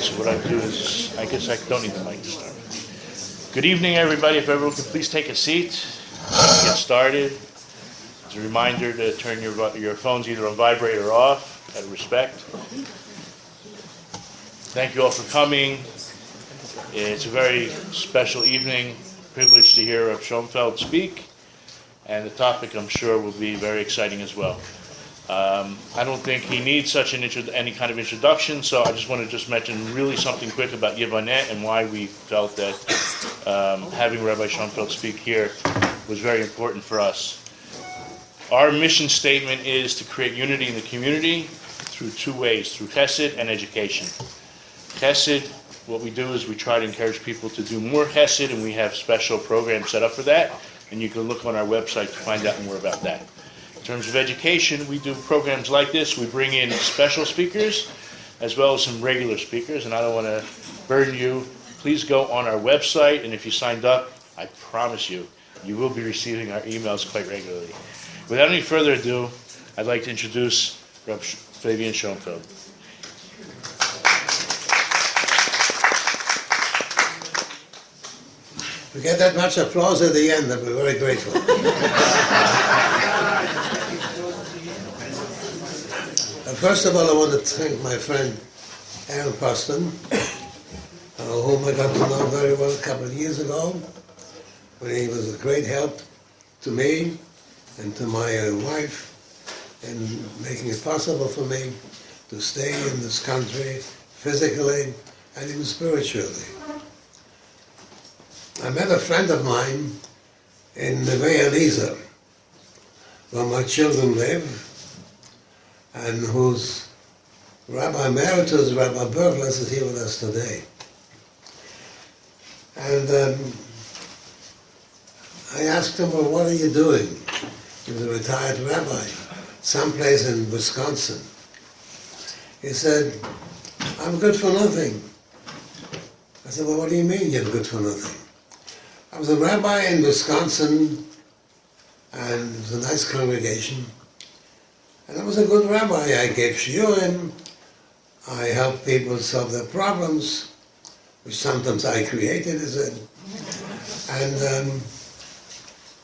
So what I do is, I guess I don't need the mic to start. Good evening, everybody. If everyone could please take a seat, get started. As a reminder to turn your phones either on vibrate or off, out of respect. Thank you all for coming. It's a very special evening, privileged to hear Rabbi Schonfeld speak, and the topic, I'm sure, will be very exciting as well. I don't think he needs such any kind of introduction, so I just want to mention really something quick about Yiboneh and why we felt that having Rabbi Schonfeld speak here was very important for us. Our mission statement is to create unity in the community through two ways, through chesed and education. Chesed, what we do is we try to encourage people to do more chesed, and we have special programs set up for that, and you can look on our website to find out more about that. In terms of education, we do programs like this. We bring in special speakers as well as some regular speakers, and I don't want to burden you. Please go on our website, and if you signed up, I promise you, you will be receiving our emails quite regularly. Without any further ado, I'd like to introduce Rabbi Fabian Schonfeld. We get that much applause at the end, and we're very grateful. First of all, I want to thank my friend Aaron Poston, whom I got to know very well a couple of years ago, when he was a great help to me and to my wife in making it possible for me to stay in this country physically and even spiritually. I met a friend of mine in the Ya'el, where my children live, and whose Rabbi Emeritus, Rabbi Burglas, is here with us today. And I asked him, well, what are you doing? He was a retired rabbi, someplace in Wisconsin. He said, I'm good for nothing. I said, well, what do you mean you're good for nothing? I was a rabbi in Wisconsin, and it was a nice congregation. And I was a good rabbi. I gave shiurim, I helped people solve their problems, which sometimes I created, he said. And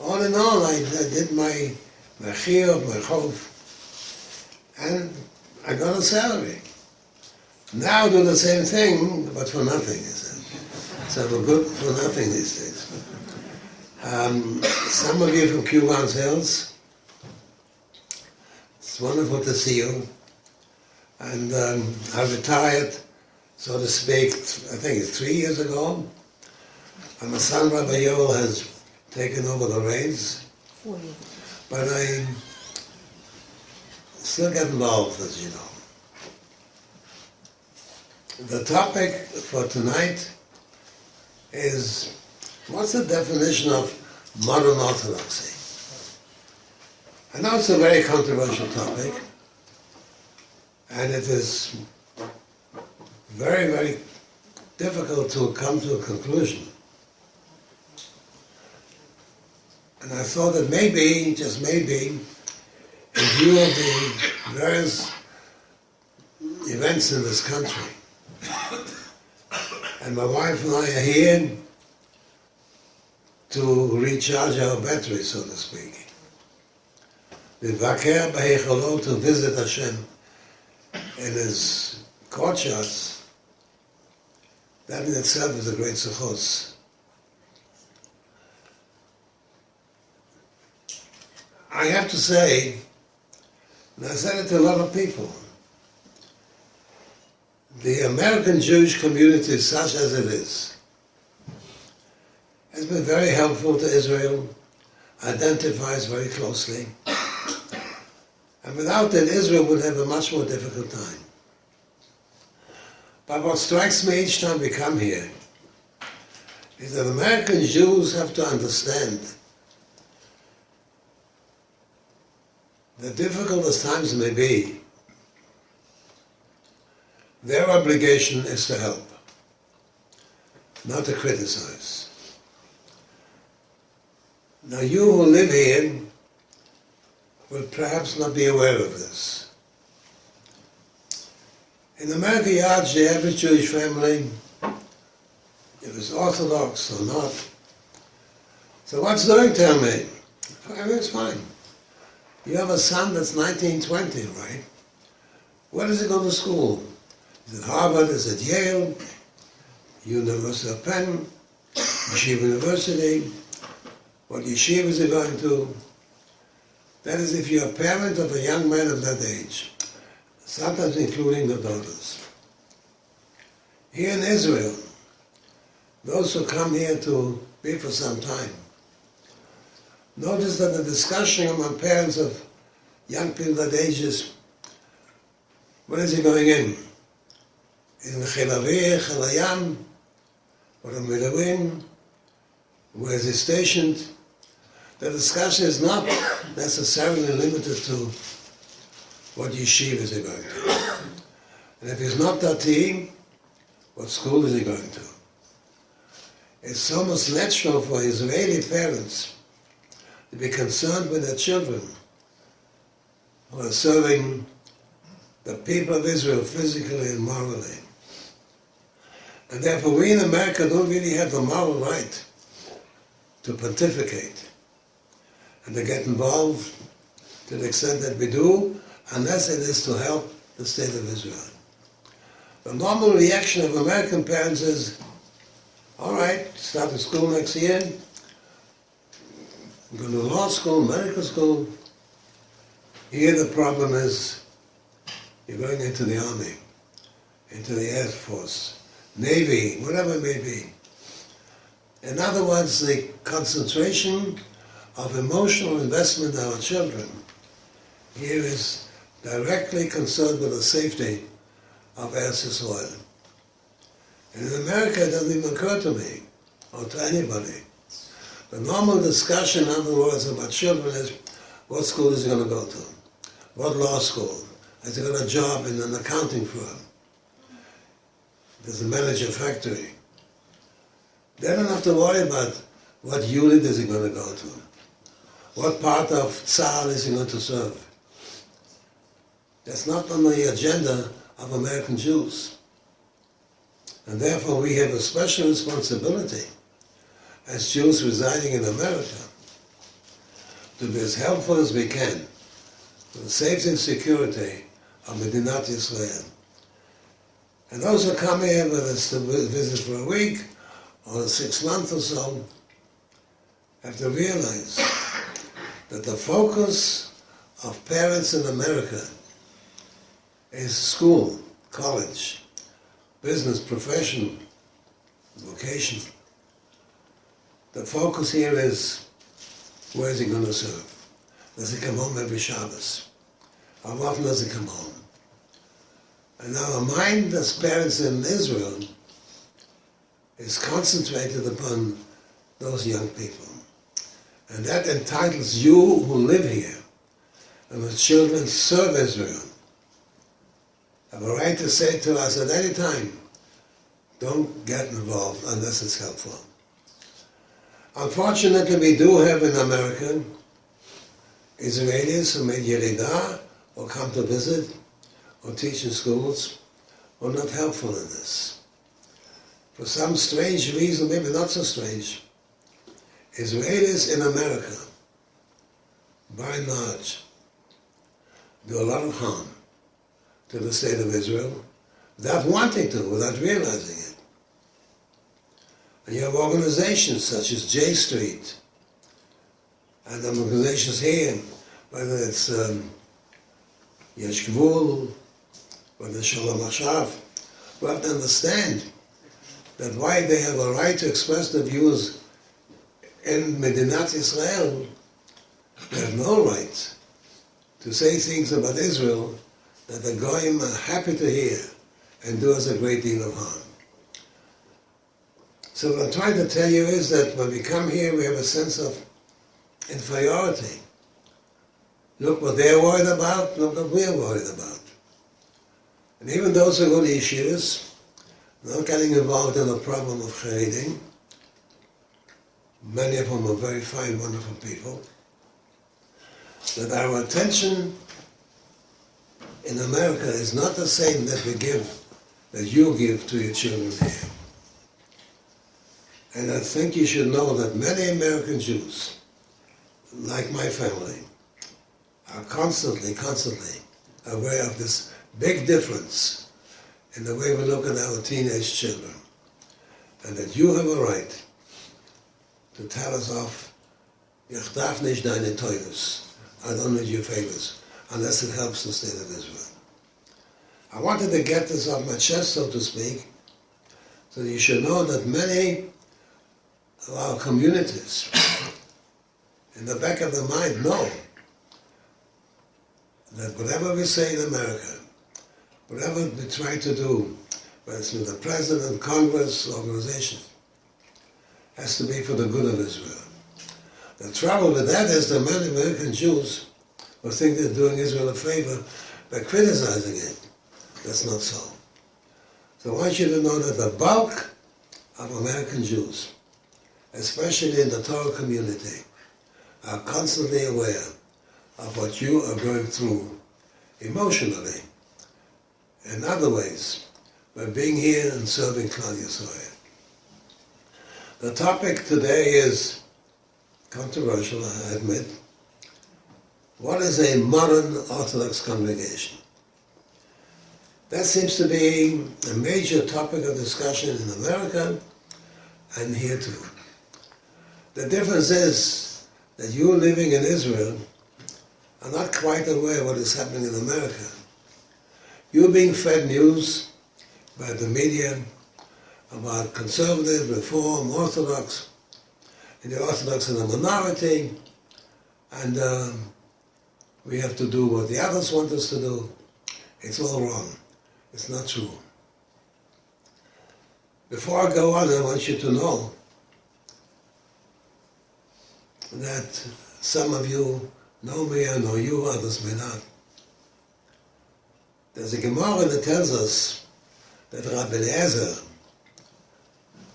all in all, I did my chiyuv, my chov, and I got a salary. Now I do the same thing, but for nothing, he said. So I'm good for nothing these days. Some of you from Cuban's Hills, it's wonderful to see you. And I retired, so to speak, I think it's 3 years ago. And my son, Rabbi Joel, has taken over the reins. 4 years. But I still get involved, as you know. The topic for tonight is, what's the definition of modern Orthodoxy? I know it's a very controversial topic, and it is very, very difficult to come to a conclusion. And I thought that maybe, just maybe, in view of the various events in this country, and my wife and I are here to recharge our battery, so to speak. Vivaker b'heicholo, to visit Hashem in his courtyards, that in itself is a great suchos. I have to say, and I said it to a lot of people, the American Jewish community, such as it is, has been very helpful to Israel, identifies very closely, and without it, Israel would have a much more difficult time. But what strikes me each time we come here is that American Jews have to understand that difficult as times may be, their obligation is to help, not to criticize. Now you who live here will perhaps not be aware of this. In America, you ask the average Jewish family if it's Orthodox or not. So what's doing, tell me? It's fine. You have a son that's 19, 20, right? Where does he go to school? Is it Harvard? Is it Yale? University of Penn? Yeshiva University? What yeshiva is he going to? That is if you're a parent of a young man of that age, sometimes including the daughters. Here in Israel, those who come here to be for some time, notice that the discussion among parents of young people that age is, where is he going in? In Chil Aviv, Chil Hayam, or in Miluim? Where is he stationed? The discussion is not necessarily limited to what yeshiva is he going to. And if he's not Dati, what school is he going to? It's almost natural for Israeli parents to be concerned with their children who are serving the people of Israel physically and morally. And therefore we in America don't really have the moral right to pontificate and to get involved to the extent that we do, unless it is to help the state of Israel. The normal reaction of American parents is, all right, start at school next year, go to law school, medical school. Here the problem is, you're going into the army, into the Air Force, Navy, whatever it may be. In other words, the concentration of emotional investment in our children here is directly concerned with the safety of Eretz Yisrael. And in America, it doesn't even occur to me, or to anybody. The normal discussion, in other words, about children is, what school is he going to go to? What law school? Has he got a job in an accounting firm? Does he manage a factory? They don't have to worry about what unit is he going to go to. What part of Tzahal is he going to serve? That's not on the agenda of American Jews. And therefore we have a special responsibility as Jews residing in America to be as helpful as we can for the safety and security of Medinat Yisrael. And those who come here, whether it's to visit for a week or 6 months or so, have to realize that the focus of parents in America is school, college, business, profession, vocation. The focus here is, where is he going to serve? Does he come home every Shabbos? How often does he come home? And our mind as parents in Israel is concentrated upon those young people. And that entitles you who live here and whose children serve Israel, have a right to say to us at any time, don't get involved unless it's helpful. Unfortunately, we do have in America Israelis who made Yeridah or come to visit or teach in schools who are not helpful in this. For some strange reason, maybe not so strange, Israelis in America, by and large, do a lot of harm to the state of Israel without wanting to, without realizing it. And you have organizations such as J Street, and the organizations here, whether it's Yesh Gvul, whether it's Shalom Achshav, who have to understand that while they have a right to express their views in Medinat Yisrael, they have no right to say things about Israel that the Goyim are happy to hear and do us a great deal of harm. So what I'm trying to tell you is that when we come here, we have a sense of inferiority. Look what they're worried about, look what we're worried about. And even those who go to yeshivas, not getting involved in the problem of Haredim, many of whom are very fine, wonderful people, that our attention in America is not the same that you give to your children here. And I think you should know that many American Jews, like my family, are constantly aware of this big difference in the way we look at our teenage children. And that you have a right to tell us off, ich darf nicht deine teures, I don't need your favors, unless it helps the state of Israel. I wanted to get this off my chest, so to speak, so that you should know that many of our communities, in the back of their mind, know that whatever we say in America, whatever we try to do, whether it's with the President, Congress, organization, has to be for the good of Israel. The trouble with that is that many American Jews who think they're doing Israel a favor by criticizing it. That's not so. So I want you to know that the bulk of American Jews, especially in the Torah community, are constantly aware of what you are going through emotionally, in other ways, by being here and serving Klal Yisrael. The topic today is controversial, I admit. What is a modern Orthodox congregation? That seems to be a major topic of discussion in America and here too. The difference is that you living in Israel are not quite aware of what is happening in America. You're being fed news by the media about conservative, reform, Orthodox, and the Orthodox are a minority, and we have to do what the others want us to do. It's all wrong. It's not true. Before I go on, I want you to know that some of you know me, I know you, others may not. There's a Gemara that tells us that Rabbi Eliezer,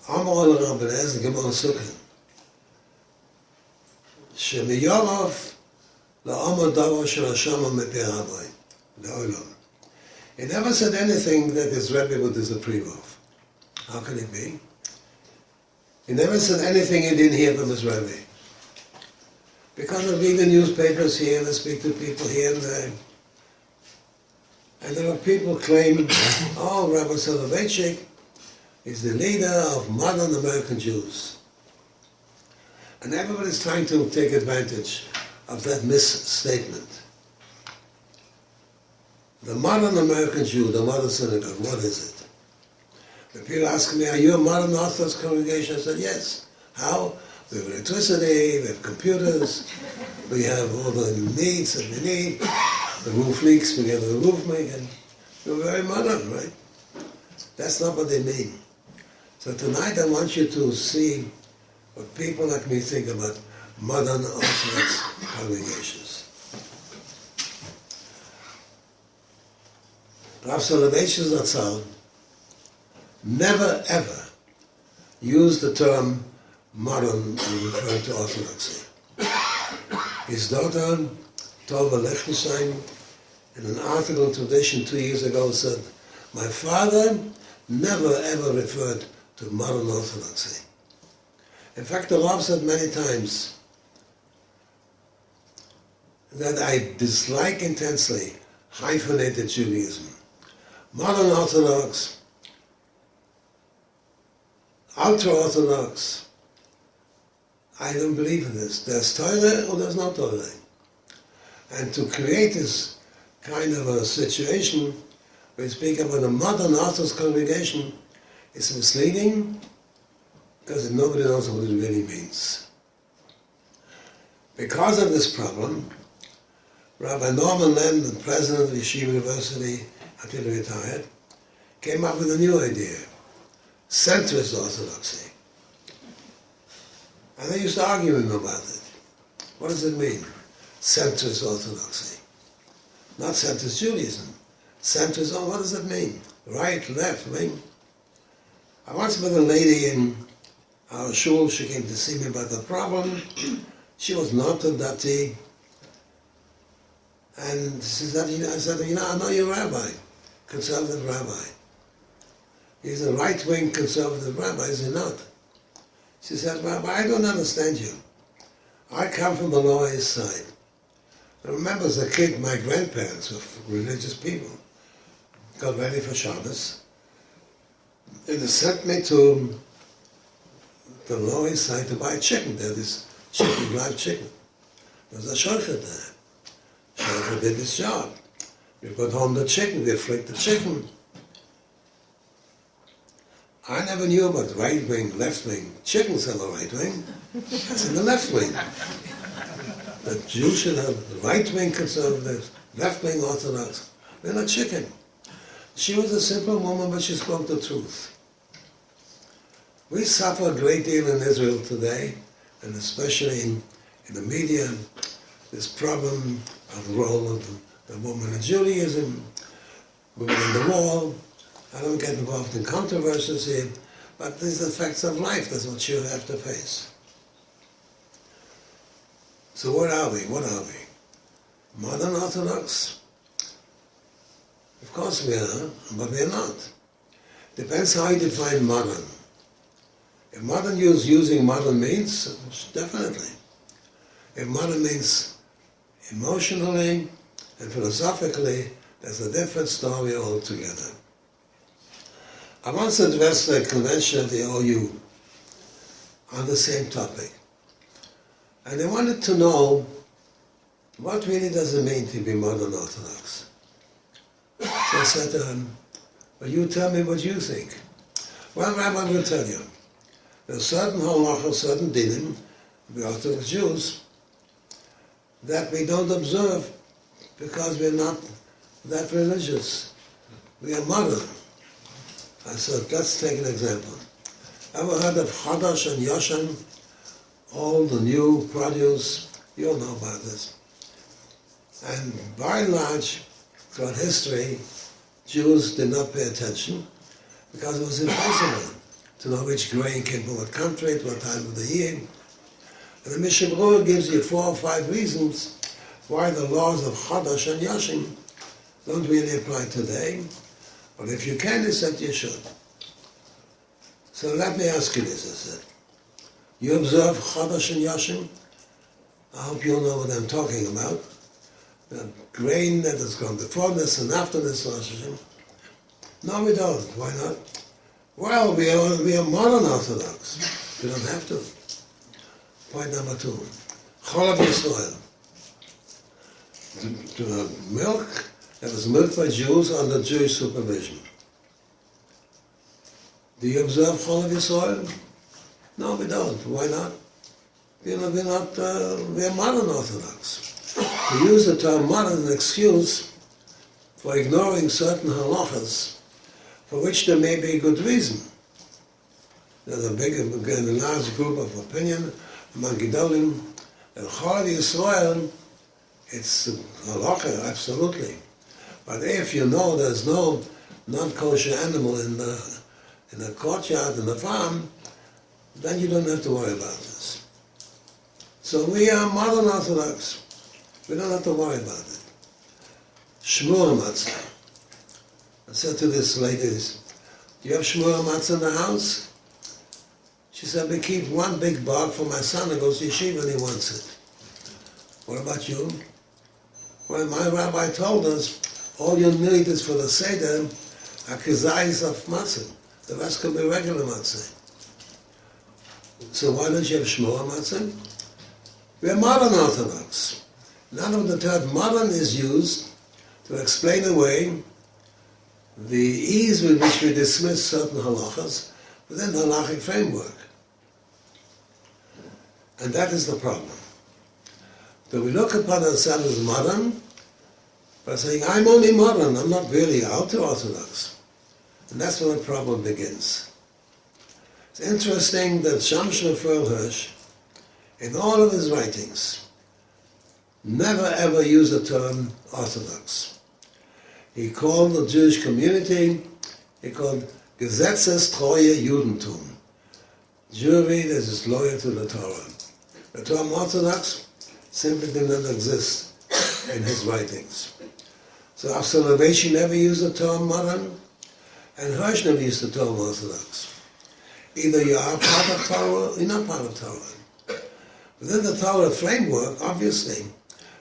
Amar Rabbi Eliezer, Gemara Sukkah, Shemiyolov la'amar davar shel Hashem mepei Rabbi, le'olam. He never said anything that his Rebbe would disapprove of. How can it be? He never said anything he didn't hear from his Rebbe. Because I read the newspapers here and I speak to people here and there. And there are people claiming, oh, Rabbi Soloveitchik is the leader of modern American Jews. And everybody's trying to take advantage of that misstatement. The modern American Jew, the modern synagogue, what is it? When people ask me, are you a modern Orthodox congregation? I said, yes. How? We have electricity, we have computers, we have all the needs that we need. The roof leaks, we get the roof made, and we're very modern, right? That's not what they mean. So tonight I want you to see what people like me think about modern Orthodox congregations. Rav Soloveitchik Zatzal never ever used the term modern in referring to Orthodoxy. His daughter, Tova Lechtenstein, in an article to Tradition 2 years ago said, my father never ever referred to modern Orthodoxy. In fact, the Rav said many times that I dislike intensely hyphenated Judaism. Modern Orthodox, ultra-Orthodox, I don't believe in this. There's Torah or there's no Torah. And to create this kind of a situation where we speak about a modern Orthodox congregation is misleading because nobody knows what it really means. Because of this problem, Rabbi Norman Len, the president of Yeshiva University until he retired, came up with a new idea, centrist Orthodoxy. And I used to argue with him about it. What does it mean? Centrist Orthodoxy. Not centrist Judaism. Centrist, what does it mean? Right, left, wing? I once met a lady in our shul, she came to see me about the problem. She was not a dati, And she said, I said, I know you're a rabbi, conservative rabbi. He's a right-wing conservative rabbi, is he not? She said, Rabbi, I don't understand you. I come from the Lower East Side. I remember as a kid, my grandparents were religious people. Got ready for Shabbos. And they sent me to the Lower East Side to buy chicken. There is chicken, live chicken. There was a shochet there. Shochet did his job. We brought home the chicken, we flicked the chicken. I never knew about right wing, left wing. Chickens are the right wing. That's in the left wing. The Jews should have right wing conservatives, left wing Orthodox. They're not chicken. She was a simple woman, but she spoke the truth. We suffer a great deal in Israel today, and especially in the media, this problem of the role of the woman in Judaism, women in the wall. I don't get involved in controversies here, but these are facts of life. That's what you have to face. So what are we? What are we? Modern Orthodox? Of course we are, but we're not. Depends how you define modern. If modern is using modern means, definitely. If modern means emotionally and philosophically, that's a different story altogether. I once addressed a convention of the OU on the same topic. And they wanted to know, what really does it mean to be modern Orthodox? So I said to him, well, you tell me what you think. Well, Rabbi, will tell you. There's certain halachos, certain dinim, the Orthodox Jews, that we don't observe because we're not that religious. We are modern. I said, let's take an example. Ever heard of Chadash and Yoshan? All the new produce, you all know about this. And by and large, throughout history, Jews did not pay attention because it was impossible to know which grain came from what country, at what time of the year. And the Mishnah Berurah gives you 4 or 5 reasons why the laws of Chadash and Yoshin don't really apply today. But if you can, he said you should. So let me ask you this, I said. You observe Chadash and Yoshin? I hope you all know what I'm talking about. The grain that has gone before this and after this Rosh Hashanah. No, we don't. Why not? Well, we are modern Orthodox. We don't have to. Point number 2. Ya'el Shul. To milk that was milked by Jews under Jewish supervision. Do you observe Ya'el Shul? No, we don't. Why not? We're modern Orthodox. To use the term modern as an excuse for ignoring certain halachas for which there may be good reason. There's a large group of opinion among Gedolim that Ya'el Yisroel, it's halacha, absolutely. But if you know there's no non-kosher animal in the courtyard, in the farm, then you don't have to worry about this. So we are modern Orthodox. We don't have to worry about it. Shmur matzah. I said to this lady, do you have shmur matzah in the house? She said, we keep one big bar for my son who goes to yeshiva and he wants it. What about you? Well, my rabbi told us, all you need is for the Seder, a kazayis of matzah. The rest could be regular matzah. So why don't you have shmur matzah? We are modern Orthodox. None of the term modern is used to explain away the ease with which we dismiss certain halachas within the halachic framework. And that is the problem. That we look upon ourselves as modern by saying, I'm only modern, I'm not really ultra-Orthodox. And that's where the problem begins. It's interesting that Shamshon Hirsch, in all of his writings, never ever used the term Orthodox. He called the Jewish community, he called Gesetzestreue Judentum. Jewry that is loyal to the Torah. The term Orthodox simply did not exist in his writings. So Soloveitchik never used the term modern, and Hirsch never used the term Orthodox. Either you are part of Torah or you're not part of Torah. Within the Torah framework, obviously,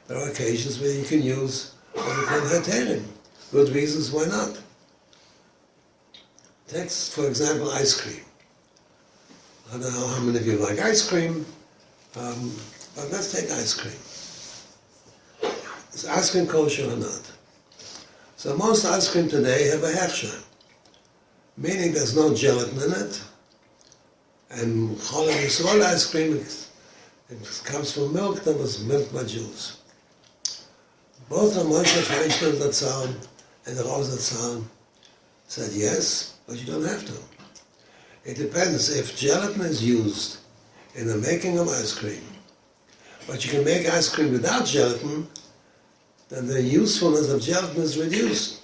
there are occasions where you can use what we call heterim. Good reasons why not. Take, for example, ice cream. I don't know how many of you like ice cream, but let's take ice cream. Is ice cream kosher or not? So most ice cream today have a hechsher, meaning there's no gelatin in it, and Gedolei Yisroel ice cream, it comes from milk that was milked by Jews. Both the Moshe Feinstein Zatzal and the Rosa Zatzal said yes, but you don't have to. It depends. If gelatin is used in the making of ice cream, but you can make ice cream without gelatin, then the usefulness of gelatin is reduced,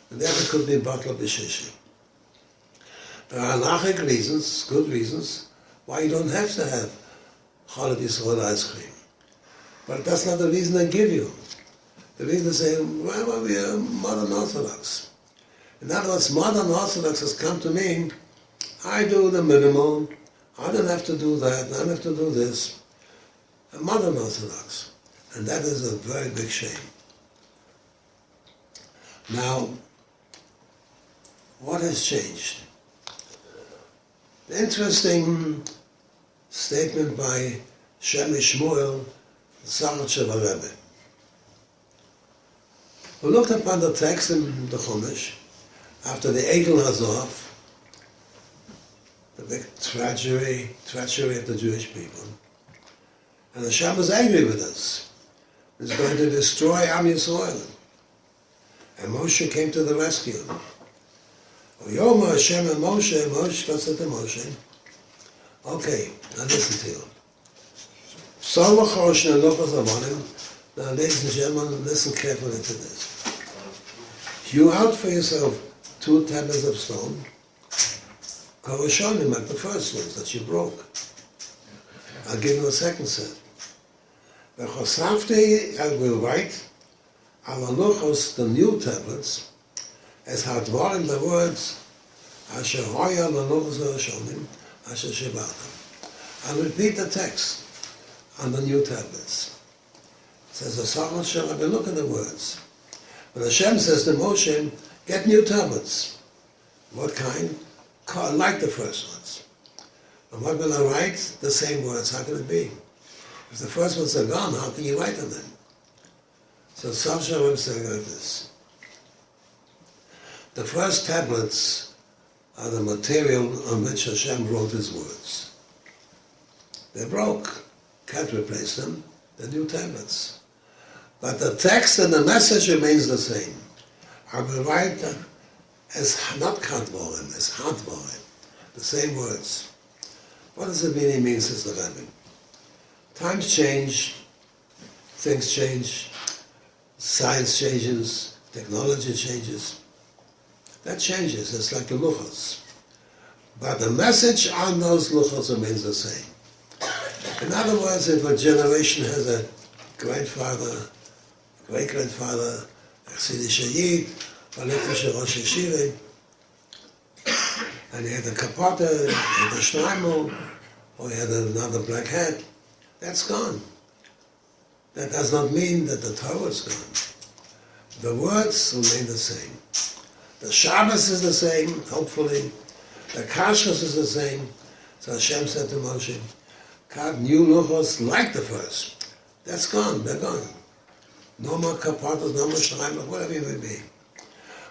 and therefore it could be bottle b'shishi. There are halachic reasons, good reasons, why you don't have to have Gedolei Yisroel ice cream. But that's not the reason they give you. The reason they say, well, we are modern Orthodox. In other words, modern Orthodox has come to mean, I do the minimal, I don't have to do that, I don't have to do this. I'm modern Orthodox. And that is a very big shame. Now, what has changed? Interesting statement by Shemi Shmuel, Soloveitchik Rebbe, who looked upon the text in the Chumash after the Egel Hazov, the big treachery of the Jewish people. And Hashem was angry with us. He's going to destroy Am Yisrael. And Moshe came to the rescue. Yoma Hashem and Moshe said to Moshe, okay, now listen to you. Now ladies and gentlemen, listen carefully to this. Hew out for yourself 2 tablets of stone, Koroshonim, like the first ones that you broke. I'll give you a second set. I will write Alaluchos, the new tablets, as Hadvarim, the words, Asher Hoya Laluchos Hashonim, Asher Shebatam. I'll repeat the text on the new tablets. It says, the Sachar Shalabah, look at the words. But Hashem says to Moshe, get new tablets. What kind? Like the first ones. And what will I write? The same words. How can it be? If the first ones are gone, how can you write on them? So Shalom saying like this. The first tablets are the material on which Hashem wrote his words. They broke. Can't replace them. They're new tablets. But the text and the message remains the same. I will write as not Kadvorim, as Hadvorim. The same words. What does it mean? He means, says the Rebbe. Times change, things change, science changes, technology changes. That changes. It's like the luchos. But the message on those luchos remains the same. In other words, if a generation has a grandfather, great-grandfather, a Chassidish Yid, a Litvish Rosh Yeshiva, and he had a kapata, he had a shneimel, or he had another black hat, that's gone. That does not mean that the Torah is gone. The words remain the same. The Shabbos is the same, hopefully. The Kashrus is the same. So Hashem said to Moshe, new luchos like the first. That's gone, they're gone. No more kapatos, no more shneimel, whatever it may be.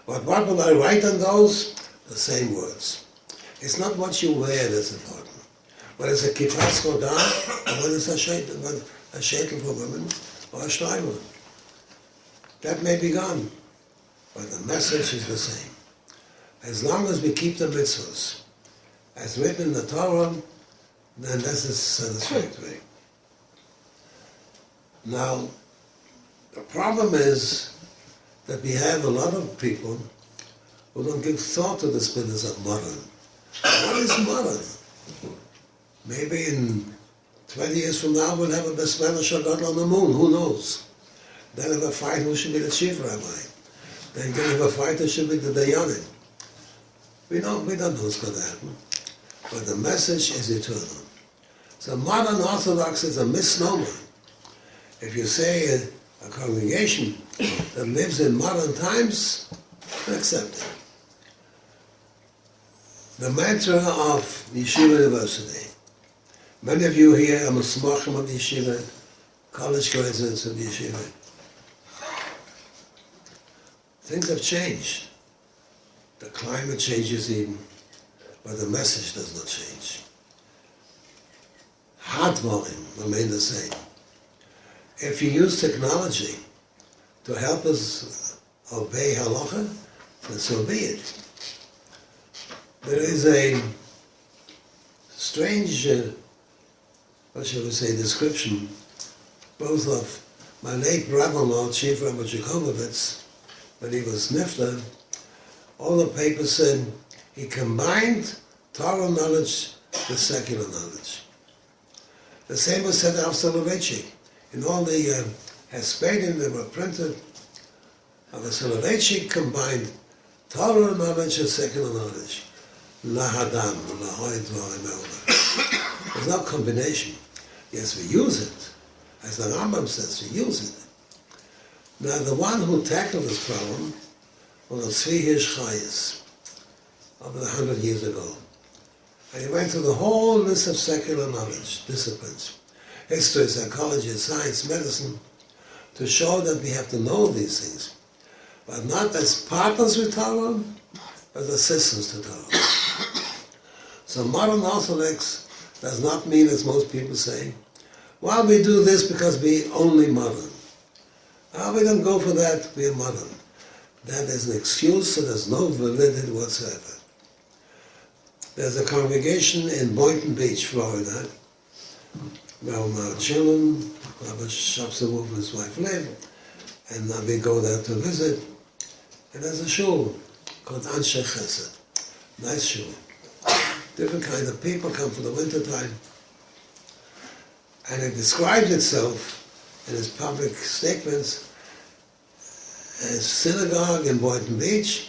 But what will I write on those? The same words. It's not what you wear that's important. Whether it's a kippah skodah, or whether it's a sheitel for women, or a shneimel. That may be gone, but the message is the same. As long as we keep the mitzvahs, as written in the Torah, then this is satisfactory. Now, the problem is that we have a lot of people who don't give thought to this business of modern. What is modern? Maybe in 20 years from now we'll have a Besmela Shabbat on the moon, who knows? Then have a fight who should be the chief rabbi. Then can have a fight who should be the dayanim. We don't know what's going to happen. But the message is eternal. So modern Orthodox is a misnomer. If you say a congregation that lives in modern times, accept it. The mantra of Yeshiva University. Many of you here are Musmachim of Yeshiva, college graduates of Yeshiva. Things have changed. The climate changes even, but the message does not change. Hadvarim remain the same. If you use technology to help us obey halacha, then so be it. There is a strange, what shall we say, description, both of my late brother-in-law, Chief Rabbi Jacobovitz, when he was nifter. All the papers said he combined Torah knowledge with secular knowledge. The same was said of Soloveitchik. In all the Hespedim that were printed, of the Soloveitchik combined Torah knowledge with secular knowledge. Lahadam, lahoid dvarim. There's no combination. Yes, we use it. As the Rambam says, we use it. Now, the one who tackled this problem was Tzvi Hirsch Chayes, over 100 years ago. And he went through the whole list of secular knowledge, disciplines, history, psychology, science, medicine, to show that we have to know these things, but not as partners with Torah, but as assistants to Torah. So modern Orthodox does not mean, as most people say, well, we do this because we only modern. We don't go for that, we are modern. That is an excuse, so there's no validity whatsoever. There's a congregation in Boynton Beach, Florida, where my children, Rabbi Schonfeld and his wife live, and we go there to visit. And there's a shul called Anshe Chesed, nice shul. Different kind of people come for the winter time. And it describes itself in its public statements as synagogue in Boynton Beach,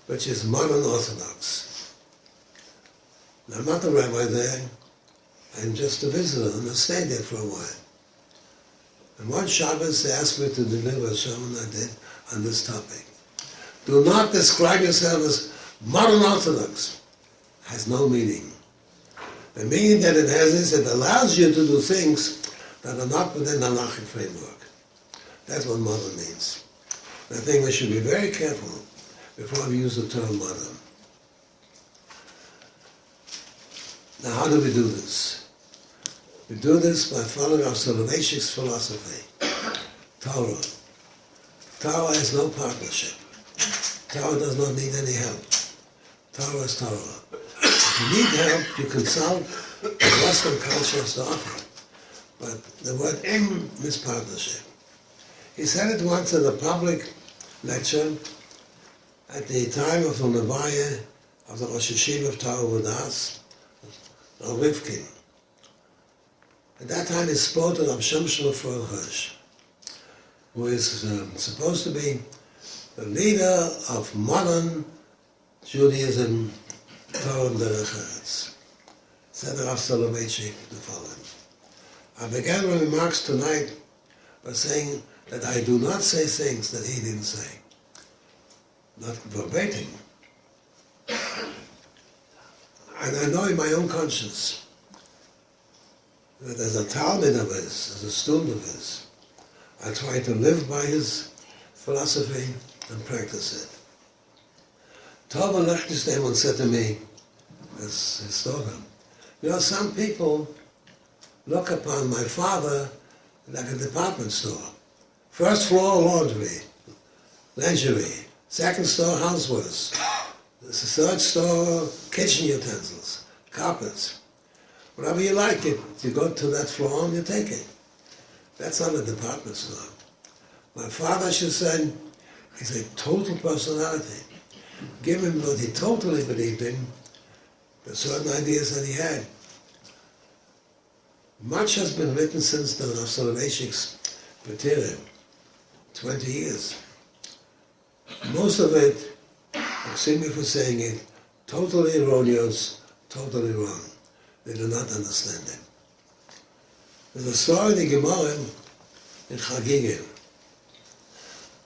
which is modern Orthodox. Now, I'm not a rabbi there, I'm just a visitor, and I stayed there for a while. And one Shabbos they asked me to deliver a sermon I did on this topic. Do not describe yourself as modern Orthodox. It has no meaning. The meaning that it has is it allows you to do things that are not within the halachic framework. That's what modern means. I think we should be very careful before we use the term modern. Now, how do we do this? We do this by following our Soloveitchik's philosophy, Torah. Torah has no partnership. Torah does not need any help. Torah is Torah. If you need help, you consult what Western culture has to offer. But the word "im" is partnership. He said it once at a public lecture at the time of the Levaya of the Rosh Yeshiva of Torah Vodas, Rivkin. At that time he spoke to Rabbi Schonfeld Hirsch, who is supposed to be the leader of modern Judaism, Torah Derech Eretz. Said Rav Soloveitchik the following. I began my remarks tonight by saying that I do not say things that he didn't say. Not verbatim. And I know in my own conscience that as a Talmud of his, as a student of his, I try to live by his philosophy and practice it. Tova Lechtistem said to me, as his daughter, you know, some people look upon my father like a department store. First floor, laundry, lingerie. Second store, housewares. The third store, kitchen utensils, carpets. Whatever you like, you go to that floor and you take it. That's not a department store. My father, she said, is a total personality. Give him what he totally believed in, the certain ideas that he had. Much has been written since the Soloveitchik's Peterim. 20 years. Most of it, excuse me for saying it, totally erroneous, totally wrong. They do not understand it. There's a story in the Gemara in Chagigim.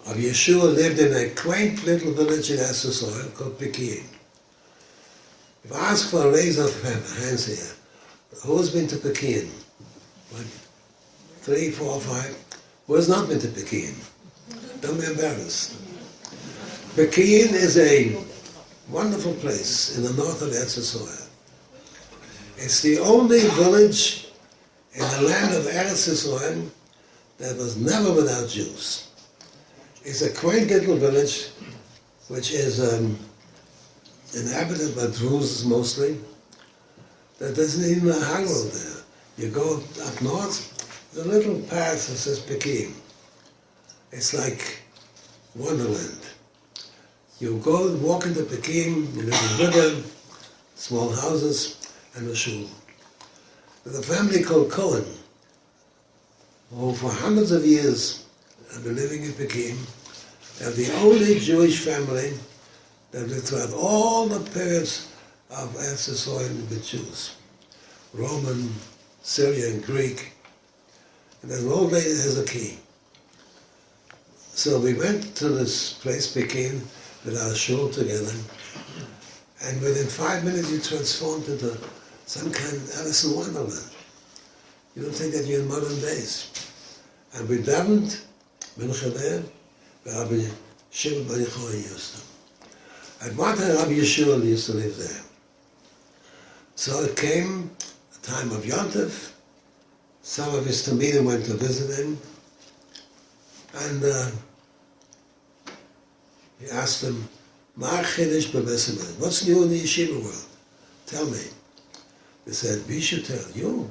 Rabbi Yeshua lived in a quaint little village in Eretz Yisrael called Pekin. If I ask for a raise of hands here, who's been to Pekin? Like 3, 4, 5? Who has not been to Pekin? Don't be embarrassed. Pekin is a wonderful place in the north of Eretz Yisrael. It's the only village in the land of Eretz Yisrael that was never without Jews. It's a quaint little village which is inhabited by Druze mostly. There isn't even a highroad there. You go up north, the little path that says Pekin. It's like Wonderland. You go walk into Pekin, you live in river, small houses, and a shul. There's a family called Cohen, who for hundreds of years have been living in Pekin. They're the only Jewish family that lived throughout all the periods of Eretz Yisrael with Jews. Roman, Syrian, Greek. And there's an old lady that has a key. So we went to this place, Pekin, with our shul together. And within 5 minutes you transformed into some kind of Alice in Wonderland. You don't think that you're in modern days. And we davened, Mincha there, where Rabbi J.B used to. At one time Rabbi Yeshua used to live there. So it came a time of Yontif. Some of his Talmidim went to visit him. And he asked him, what's new in the yeshiva world? Tell me. He said, we should tell you.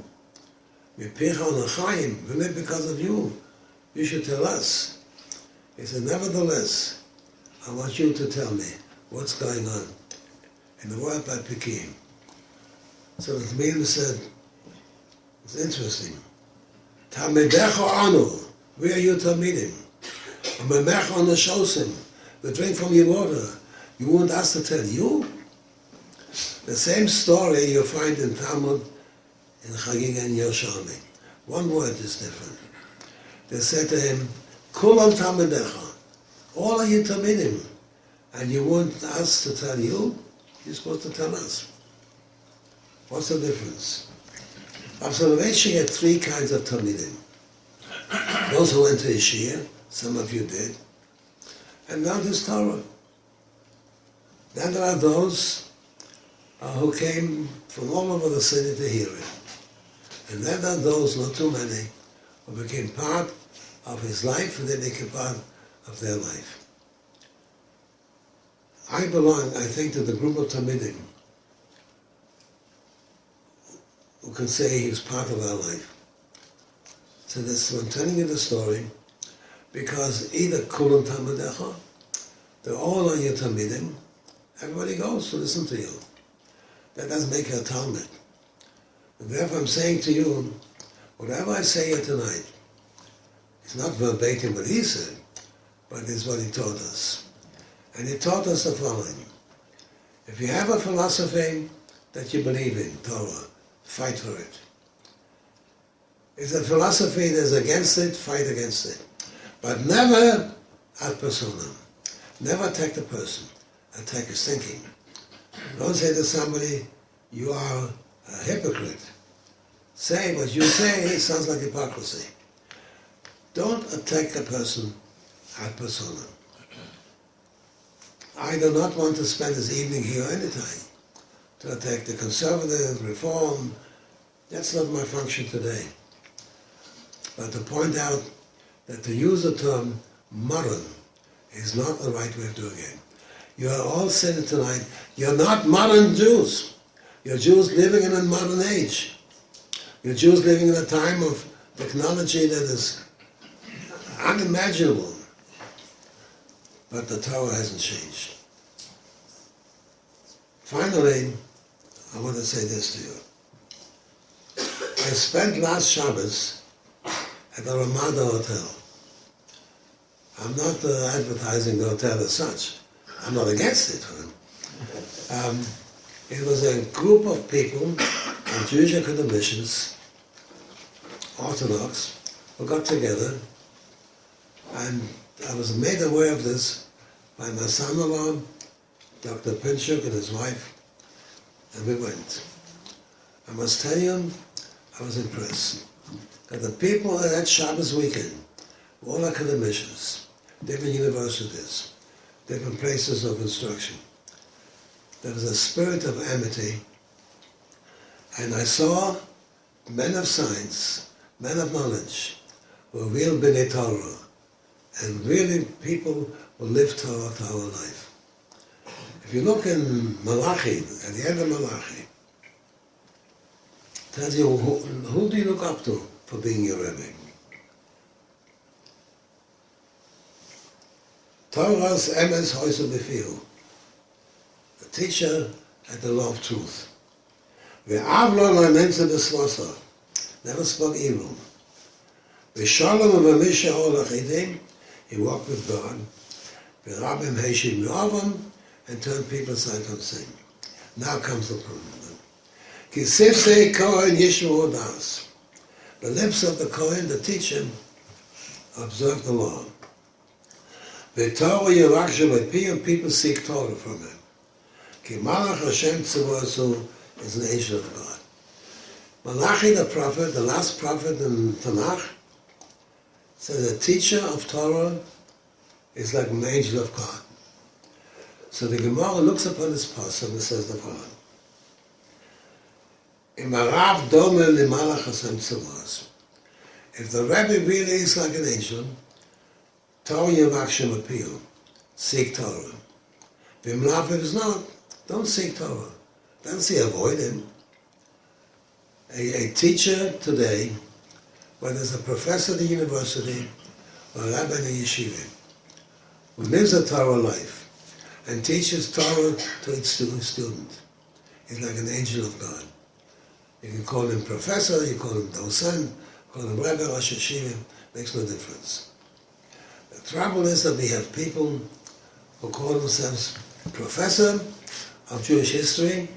We live because of you. You should tell us. He said, nevertheless, I want you to tell me what's going on in the world by Pekin. So the Talmidim said, it's interesting. Talmidecha anu, where are you Talmidim? Umemecha anu shosim, we drink from your water. You want us to tell you? The same story you find in Talmud, in Chagigah and Yerushalmi. One word is different. They said to him, Kulam Talmidecha, all of you Talmidim, and you want us to tell you? You're supposed to tell us. What's the difference? Rabbi Soloveitchik had 3 kinds of Talmidim. Those who went to Yeshia, some of you did, and now there's Torah. Then there are those who came from all over the city to hear it. And then there are those, not too many, who became part of his life and they became part of their life. I belong, I think, to the group of Talmidim who can say he was part of our life. So this, I'm telling you the story because either Kulam Talmidecha, they're all on your Talmidim, everybody goes to listen to you. That doesn't make you a Talmud. And therefore I'm saying to you, whatever I say here tonight, it's not verbatim what he said, but it's what he taught us. And he taught us the following. If you have a philosophy that you believe in, Torah, fight for it. If the philosophy that's against it, fight against it. But never ad personam. Never attack the person. Attack his thinking. Don't say to somebody, you are a hypocrite. Say what you say, it sounds like hypocrisy. Don't attack a person ad personam. I do not want to spend this evening here anytime to attack the conservative, reform. That's not my function today. But to point out that to use the term modern is not the right way of doing it. You are all saying tonight, you're not modern Jews. You're Jews living in a modern age. You're Jews living in a time of technology that is unimaginable. But the Torah hasn't changed. Finally, I want to say this to you. I spent last Shabbos at the Ramada Hotel. I'm not advertising the hotel as such. I'm not against it. It was a group of people, Jewish academicians, Orthodox, who got together, and I was made aware of this by my son-in-law, Dr. Pinchuk, and his wife, and we went. I must tell you, I was impressed. That the people at that Shabbos weekend were all academicians, different universities, different places of instruction. There was a spirit of amity, and I saw men of science, men of knowledge, who were real B'nai Torah, and really people who live Torah life. If you look in Malachi, at the end of Malachi, it tells you who do you look up to for being your Rebbe. Torah's emes hoyse befiu. The teacher had the law of truth. Ve'avlo lo emense b'svosa. Never spoke evil. Ve'shalom u'v'misha olachidim. He walked with God. Ve'rabim heishim yo'avam. And turned people aside from sin. Now comes the problem. Ki sifsei kohen yishmu odas. The lips of the kohen, the teacher, observe the law. The Torah Yeraksha Lepi, and people seek Torah from him. Ki Malach Hashem Tzevasu is an angel of God. Malachi the prophet, the last prophet in Tanakh, says the teacher of Torah is like an angel of God. So the Gemara looks upon this pasuk and says the following. Imarav dome limalach Hashem Tzavos. If the Rebbe really is like an angel, Torah Yevakshim appeal, seek Torah. V'imlav if it's not, don't seek Torah. Don't say avoid him. A teacher today, whether it's a professor at the university or a rabbi in a yeshiva, who lives a Torah life and teaches Torah to its student, is like an angel of God. You can call him professor, you call him docent, call him rabbi, rosh yeshiva, makes no difference. The trouble is that we have people who call themselves professor of Jewish history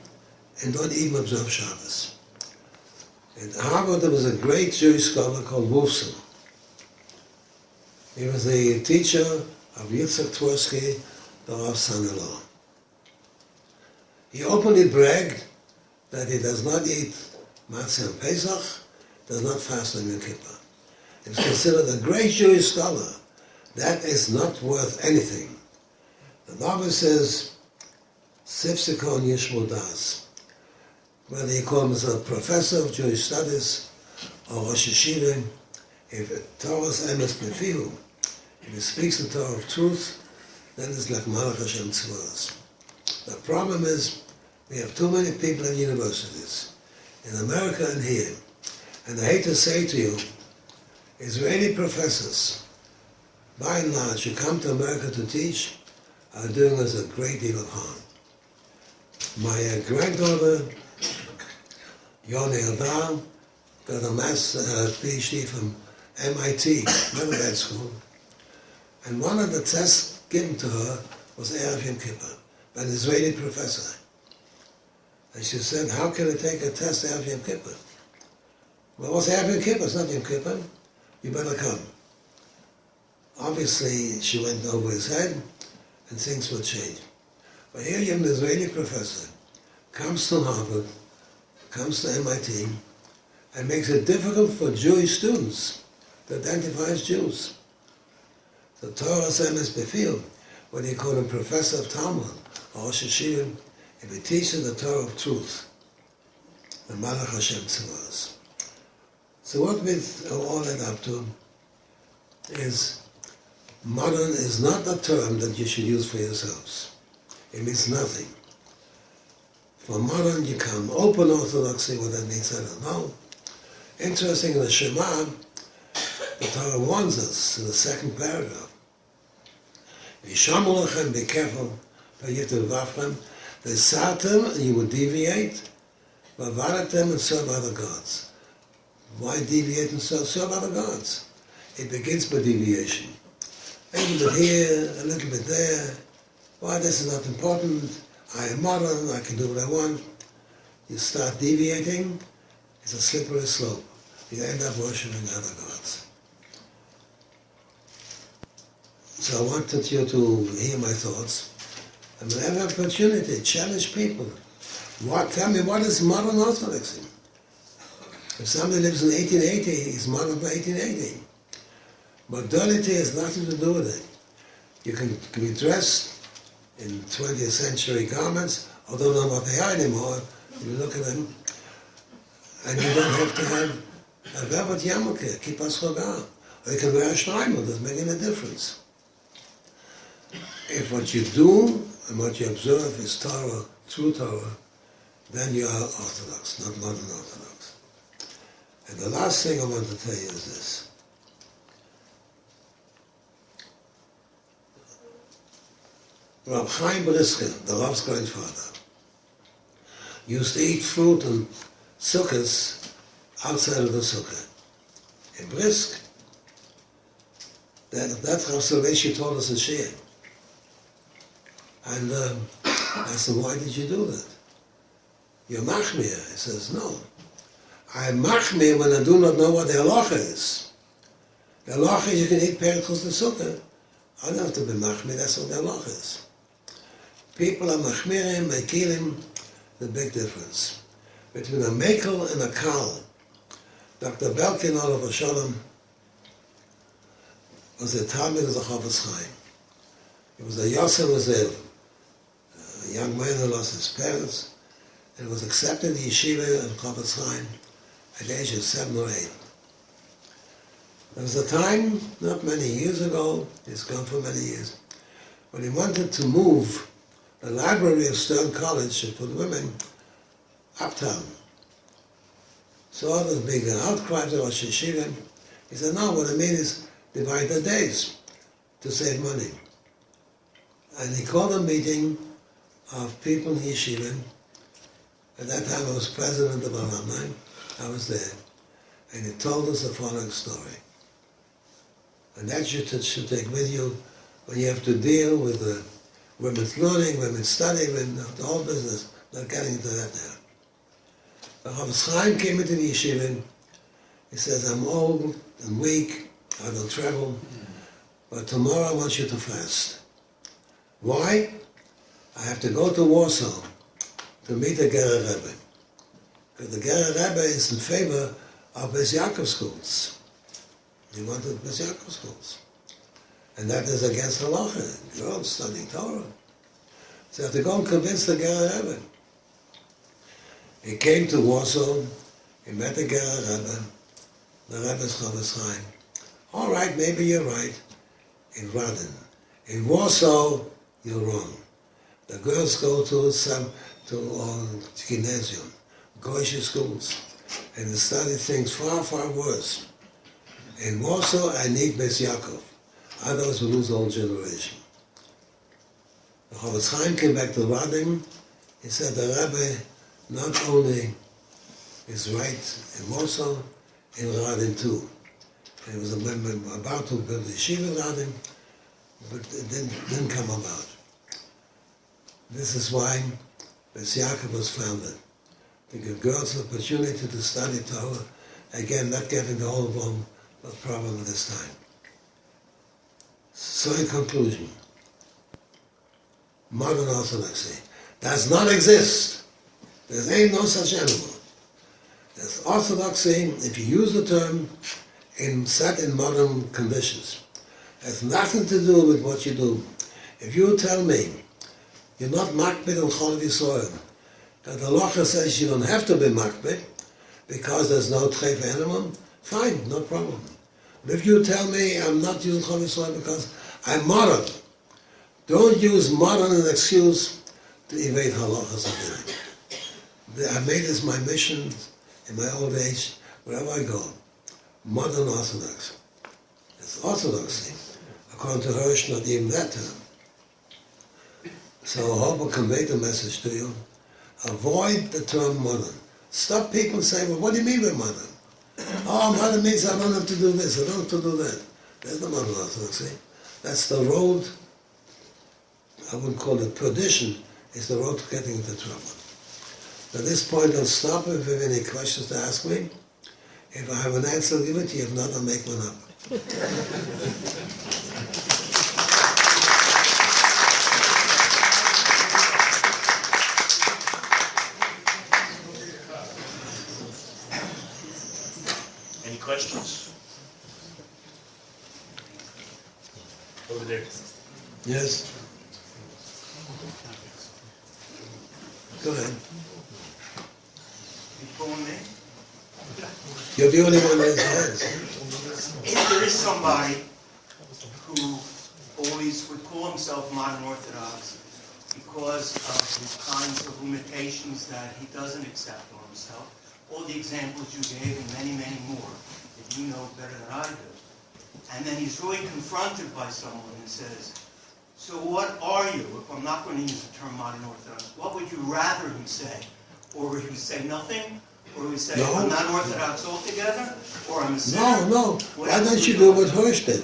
and don't even observe Shabbos. At Harvard there was a great Jewish scholar called Wolfson. He was the teacher of Yitzhak Twersky, the Rav's son-in-law. He openly bragged that he does not eat matzah on Pesach, does not fast on Yom Kippur. He was considered a great Jewish scholar. That is not worth anything. The novice says, Sifsikon Yishmul Das. Whether you call himself professor of Jewish studies or Rosh Yeshiva, if Torah's emes befiu, if he speaks the Torah of truth, then it's like Malach Hashem Tzvaos. The problem is, we have too many people in universities, in America and here, and I hate to say to you, Israeli professors, by and large, who come to America to teach, are doing us a great deal of harm. My granddaughter, Yoneh Adar, got a PhD from MIT, not a bad school, and one of the tests given to her was Erev Yom Kippur, by an Israeli professor. And she said, how can I take a test Erev Yom Kippur? Well, what's Erev Yom Kippur? It's not Yom Kippur. You better come. Obviously, she went over his head, and things will change. But here you have an Israeli professor, comes to Harvard, comes to MIT, and makes it difficult for Jewish students to identify as Jews. The Torah emes befiu, whether you call him professor of Talmud or Rosh Yeshiva, if he teaches the Torah of truth, the Malach Hashem Tzvaos. So what we all end up to is, modern is not a term that you should use for yourselves. It means nothing. For modern, you come open Orthodoxy, what that means, I don't know. Interesting, in the Shema, the Torah warns us in the second paragraph. Vishamu lechem, be careful, vayitel vavchem, v'sartem, and you will deviate, v'avaratem, and serve other gods. Why deviate and serve other gods? It begins by deviation. A little bit here, a little bit there. Why, this is not important. I am modern, I can do what I want. You start deviating, it's a slippery slope. You end up worshipping other gods. So I wanted you to hear my thoughts. And whenever I have opportunity, challenge people. Tell me, what is modern Orthodoxy? If somebody lives in 1880, he's modern by 1880. Modernity has nothing to do with it. You can be dressed in 20th century garments, I don't know what they are anymore. You look at them, and you don't have to have a velvet yarmulke, kippah sruga, or you can wear a shtreimer, doesn't make any difference. If what you do and what you observe is Torah, true Torah, then you are Orthodox, not modern Orthodox. And the last thing I want to tell you is this. Rabbi Chaim Brisker, the Rav's grandfather, used to eat fruit and sukkahs outside of the sukkah. In Brisk, that's how Soloveitchik told us in Shia. And I said, why did you do that? You're machmir. He says, no. I'm machmir when I do not know what the halacha is. The halacha is you can eat perikos the sukkah. I don't have to be machmir, that's what the halacha is. People are machmirim, mekilim, the big difference. Between a mekel and a kal. Dr. Belkin, Oliver Shalom, was a Talmud of the Chofetz Chaim. He was a Yosef Rezev, a young man who lost his parents, and was accepted in the yeshiva of Chofetz Chaim at the age of 7 or 8. There was a time, not many years ago, he's gone for many years, when he wanted to move the library of Stern College for the women uptown. So all this big outcry to Rosh Yeshiva. He said, no, what I mean is divide the days to save money. And he called a meeting of people in Yeshiva. At that time I was president of alumni. I was there. And he told us the following story. And that you should take with you when you have to deal with the women's learning, women's studying, the whole business. Not getting into that now. The Chofetz Chaim came into the yeshiva. He says, I'm old and weak, I don't travel, but tomorrow I want you to fast. Why? I have to go to Warsaw to meet the Gerer Rebbe. Because the Gerer Rebbe is in favor of Beis Yaakov schools. He wanted Beis Yaakov schools. And that is against halacha. Girls studying Torah. So I have to go and convince the Gerer Rebbe. He came to Warsaw, he met the Gerer Rebbe, the Rebbe's Chofetz Chaim. All right, maybe you're right, in Radin. In Warsaw, you're wrong. The girls go to gymnasium, Goyish schools, and they study things far, far worse. In Warsaw, I need Beis Yaakov. Otherwise, we lose the whole generation. The Chofetz Chaim came back to Radin. He said the Rebbe not only is right in Warsaw, in Radin too. And he was about to build the yeshiva in Radin, but it didn't come about. This is why Beis Yaakov was founded, to give girls the opportunity to study Torah. Again, not getting the whole bomb, but problem at this time. So in conclusion, modern Orthodoxy does not exist. There ain't no such animal. There's Orthodoxy, if you use the term, set in modern conditions. It has nothing to do with what you do. If you tell me you're not makbid on Gedolei Yisroel, that the halacha says you don't have to be makbid because there's no treif animal, fine, no problem. But if you tell me I'm not using Gedolei Yisroel because I'm modern, don't use modern as an excuse to evade halachas again. I made this my mission in my old age, wherever I go. Modern Orthodox. It's Orthodoxy. According to Hirsch, not even that term. So I hope I convey the message to you. Avoid the term modern. Stop people saying, well, what do you mean by modern? Oh, modern means I don't have to do this, I don't have to do that. That's not modern Orthodoxy. That's the road, I wouldn't call it perdition, it's the road to getting into trouble. At this point I'll stop if you have any questions to ask me. If I have an answer, I'll give it to you. If not, I'll make one up. Any questions? Over there. Yes? Go ahead. You're the only one that has. If there is somebody who always would call himself modern Orthodox because of the kinds of limitations that he doesn't accept for himself, all the examples you gave and many, many more that you know better than I do, and then he's really confronted by someone and says, so what are you, if I'm not going to use the term modern Orthodox, what would you rather him say? Or would he say nothing? Or would he say, No. I'm not Orthodox altogether? Or I'm a sinner? No. Why don't you do what Hirsch did?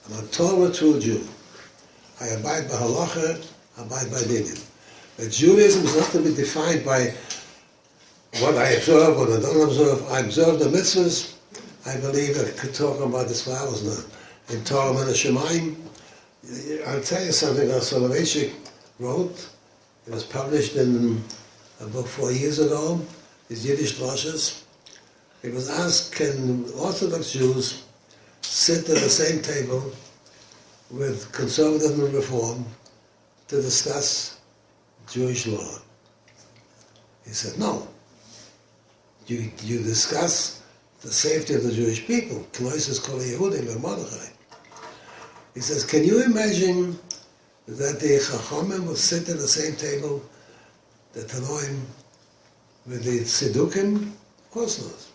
I'm a Torah true Jew. I abide by halacha, I abide by dinim. But Judaism is not to be defined by what I observe, what I don't observe. I observe the mitzvahs. I believe I could talk about this for hours now. In Torah and Shemayim, I'll tell you something that Soloveitchik wrote. It was published in a book 4 years ago, his Yiddish drushes. It was asked, can Orthodox Jews sit at the same table with conservative and reform to discuss Jewish law? He said, no. You discuss the safety of the Jewish people. He says, can you imagine that the Chachamim will sit at the same table, the Tanoim, with the Tzedukim? Of course not.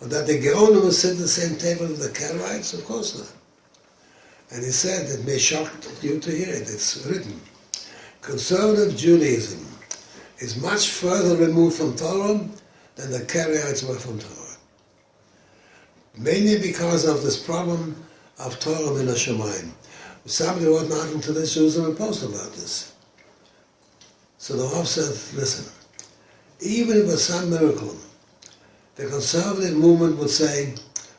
Or that the Geonim will sit at the same table with the Karaites? Of course not. And he said, it may shock you to hear it, it's written. Conservative Judaism is much further removed from Torah than the Karaites were from Torah. Mainly because of this problem of Torah min Hashemayim. Somebody wrote an article to this Jerusalem Post about this. So the Rav said, listen, even if it was some miracle, the conservative movement would say,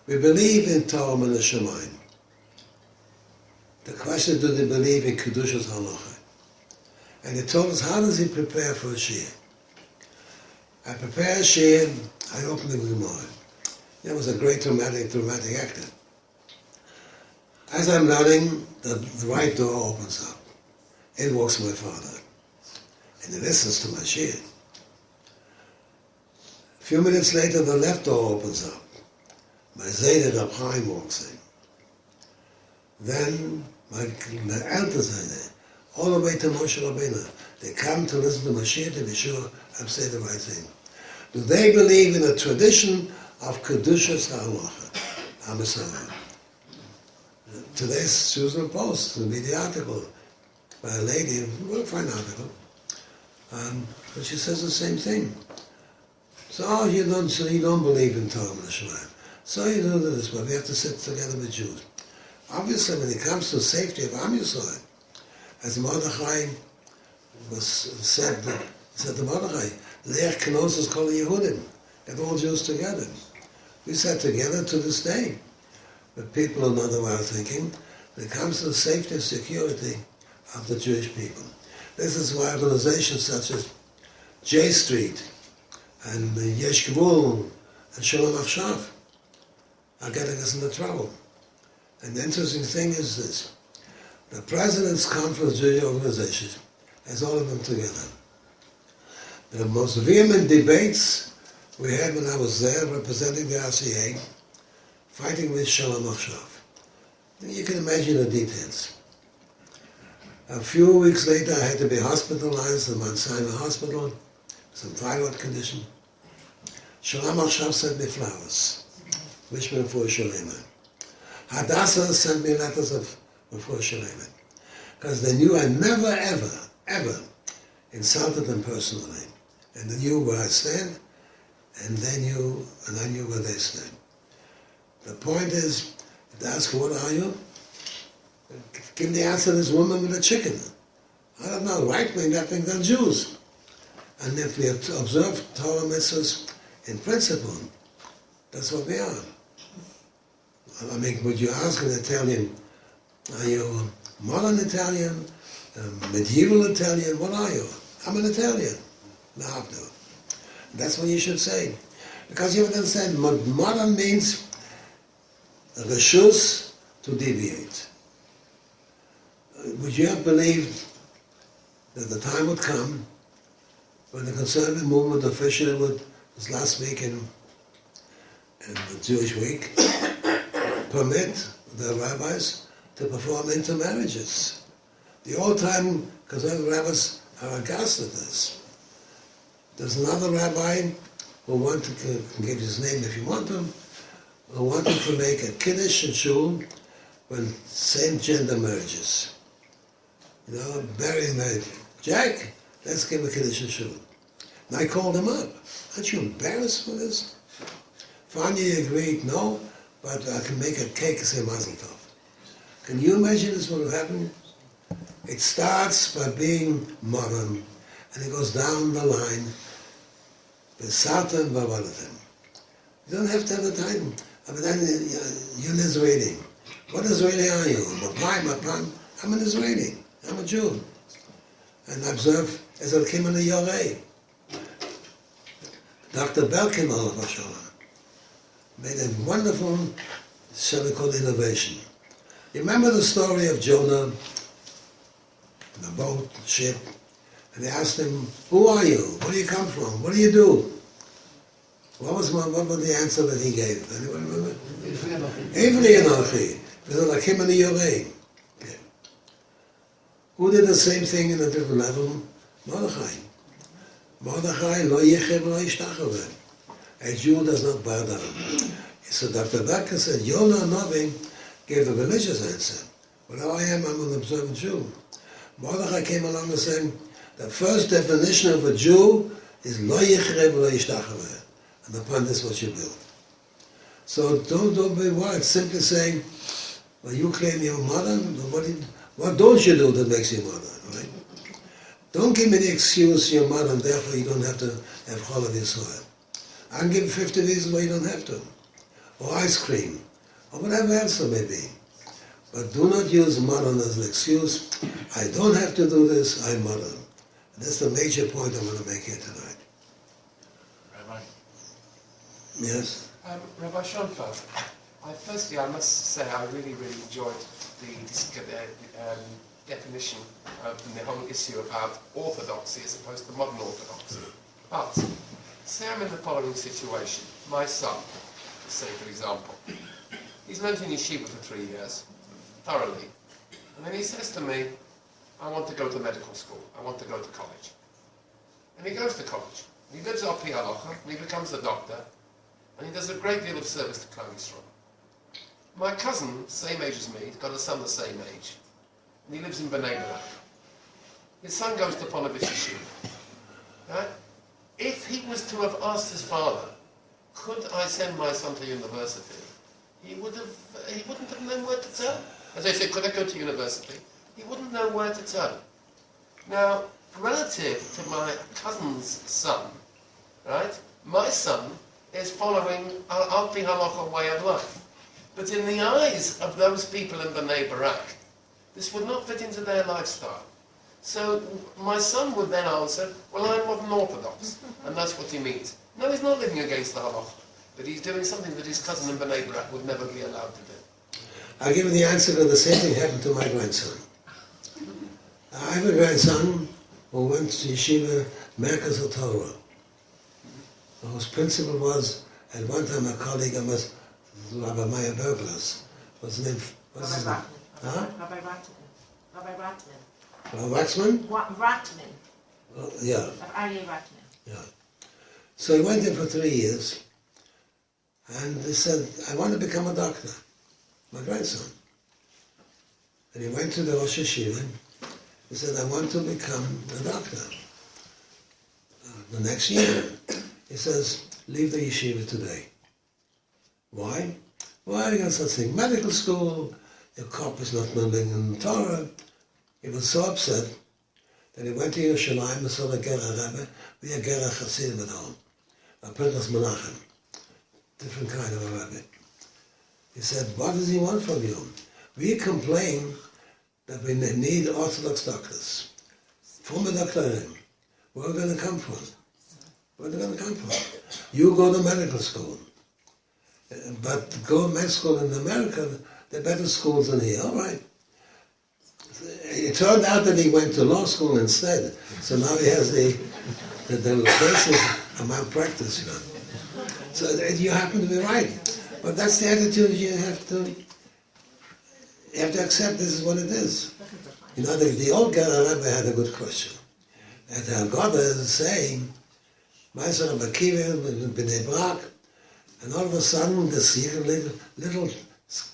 we believe in Torah min Hashemayim. The question is, do they believe in Kedushas Halacha? And he told us, how does he prepare for a Shia? I prepare a Shia, I open the Gemara. That was a great dramatic actor. As I'm learning, the right door opens up. In walks my father. And he listens to my Shia. A few minutes later, the left door opens up. My Zayda Rab Chaim walks in. Then my elders are there, all the way to Moshe Rabbeinu. They come to listen to Mashiach to be sure I'm saying the right thing. Do they believe in a tradition of Kedushas HaHalacha? HaMasavah. Today's Jerusalem Post, the media article by a lady, well, a fine article, but she says the same thing. So, you don't believe in Torah and Shemayim. So you do this, but we have to sit together with Jews. Obviously, when it comes to safety of Am Yisrael, as Mordechai said to Mordechai, Leach Kenosos Kol Yehudim, get all Jews together. We sat together to this day. But people are not aware of thinking when it comes to the safety and security of the Jewish people. This is why organizations such as J Street and Yesh Gvul and Shalom Achshav are getting us into trouble. And the interesting thing is this. The President's Conference of Jewish Organizations has all of them together. The most vehement debates we had when I was there representing the RCA, fighting with Shalom Achshav. You can imagine the details. A few weeks later, I had to be hospitalized at Mount Sinai Hospital, some thyroid condition. Shalom Achshav sent me flowers, wished me for Shalema. Hadassah sent me letters of before Shalema, because they knew I never, ever insulted them personally, and they knew where I stand, and they knew, and I knew where they stand. The point is, if they ask, what are you? Give the answer to this woman with a chicken. I don't know, right wing, left wing, they're Jews. And if we observe Torah mitzvahs in principle, that's what we are. I mean, would you ask an Italian, are you modern Italian, medieval Italian, what are you? I'm an Italian. No. That's what you should say. Because you understand, modern means reshus, to deviate. Would you have believed that the time would come when the conservative movement officially would, this last week in the Jewish week, permit the rabbis to perform intermarriages? The old-time conservative rabbis are aghast at this. There's another rabbi who wanted to, can give his name if you want to, who wanted to make a kiddush in shul when same-gender marriages. You know, burying marriage. Jack, let's give a kiddush in shul. And I called him up. Aren't you embarrassed for this? Finally he agreed, no, but I can make a cake and say mazel tov. Can you imagine this would have happened? It starts by being modern, and it goes down the line. Satan v'avadatim. You don't have to have a title. I mean, you're an Israeli. What Israeli are you? Mapam? I'm an Israeli. I'm a Jew. And I observe as I came in the Yewry. Dr. Belkin, Olav Hashalom, made a wonderful, shall we call, innovation. You remember the story of Jonah, the boat, ship, and they asked him, who are you? Where do you come from? What do you do? What was the answer that he gave? Anyone remember? Ivri Anochi. It was like him and the Yewry. Who did the same thing in a different level? Mordechai. Mordechai lo yichev lo yishtachave. A Jew does not bow down. So Dr. Becker said, Yonah Novi gave a religious answer. Well, I'm an observant Jew. Mordechai came along and said, the first definition of a Jew is lo yichev lo yishtachave. And upon this what you build. So don't be worried. Simply saying, well, you claim you're modern, what don't you do that makes you modern, right? Don't give me the excuse you're modern, therefore you don't have to have Cholav Yisroel. I can give 50 reasons why you don't have to. Or ice cream, or whatever else it may be. But do not use modern as an excuse. I don't have to do this, I'm modern. And that's the major point I'm going to make here tonight. Rabbi? Yes? Rabbi Schonfeld, I must say I really enjoyed the definition of the whole issue about orthodoxy as opposed to modern orthodoxy. But, say I'm in the following situation. My son, say for example, he's learned in yeshiva for 3 years, thoroughly. And then he says to me, I want to go to medical school, I want to go to college. And he goes to college. He lives up the halacha, and he becomes a doctor, and he does a great deal of service to Klal Yisrael. My cousin, same age as me, he's got a son the same age, and he lives in Bnei Brak. His son goes to Ponevezh Yeshiva. Right? If he was to have asked his father, could I send my son to university, he wouldn't have known where to turn. As I said, could I go to university? He wouldn't know where to turn. Now, relative to my cousin's son, right? My son is following al-pi halacha way of life. But in the eyes of those people in Bnei Brak, this would not fit into their lifestyle. So my son would then answer, well, I'm modern Orthodox, and that's what he means. No, he's not living against the halacha, but he's doing something that his cousin in Bnei Brak would never be allowed to do. I'll give you the answer to the same thing happened to my grandson. I have a grandson who went to yeshiva, Merkaz Torah, whose principal was, at one time, a colleague of mine, Rabbi Meyer Berglas. What's his name? What's his name? Huh? Rabbi Ratman. Rabbi Ratman. Rabbi Waxman? Ratman. Yeah. Rabbi Ratman. Yeah. So he went there for 3 years, and he said, I want to become a doctor, my grandson. And he went to the Rosh Yeshiva. He said, I want to become a doctor. The next year, he says, leave the yeshiva today. Why? Why? You got such thing. Medical school, your cop is not living in Torah. He was so upset that he went to Yerushalayim and saw the Gerah Rebbe, we are Gerah Chassidim at home. A Pinchas Menachem, different kind of a Rebbe. He said, what does he want from you? We complain that we need Orthodox doctors. Former doctoring. Where are we going to come from? Where are they going to come from? You go to medical school. But go to medical school in America, they're better schools than here. All right. It turned out that he went to law school instead. So now he has the basis of malpractice, you know. So you happen to be right. But that's the attitude you have to accept. This is what it is. You know, the old Gerah Rebbe had a good question. And the Haggadah is saying, my son Rabbi Kiva, B'nai Brak, and all of a sudden this little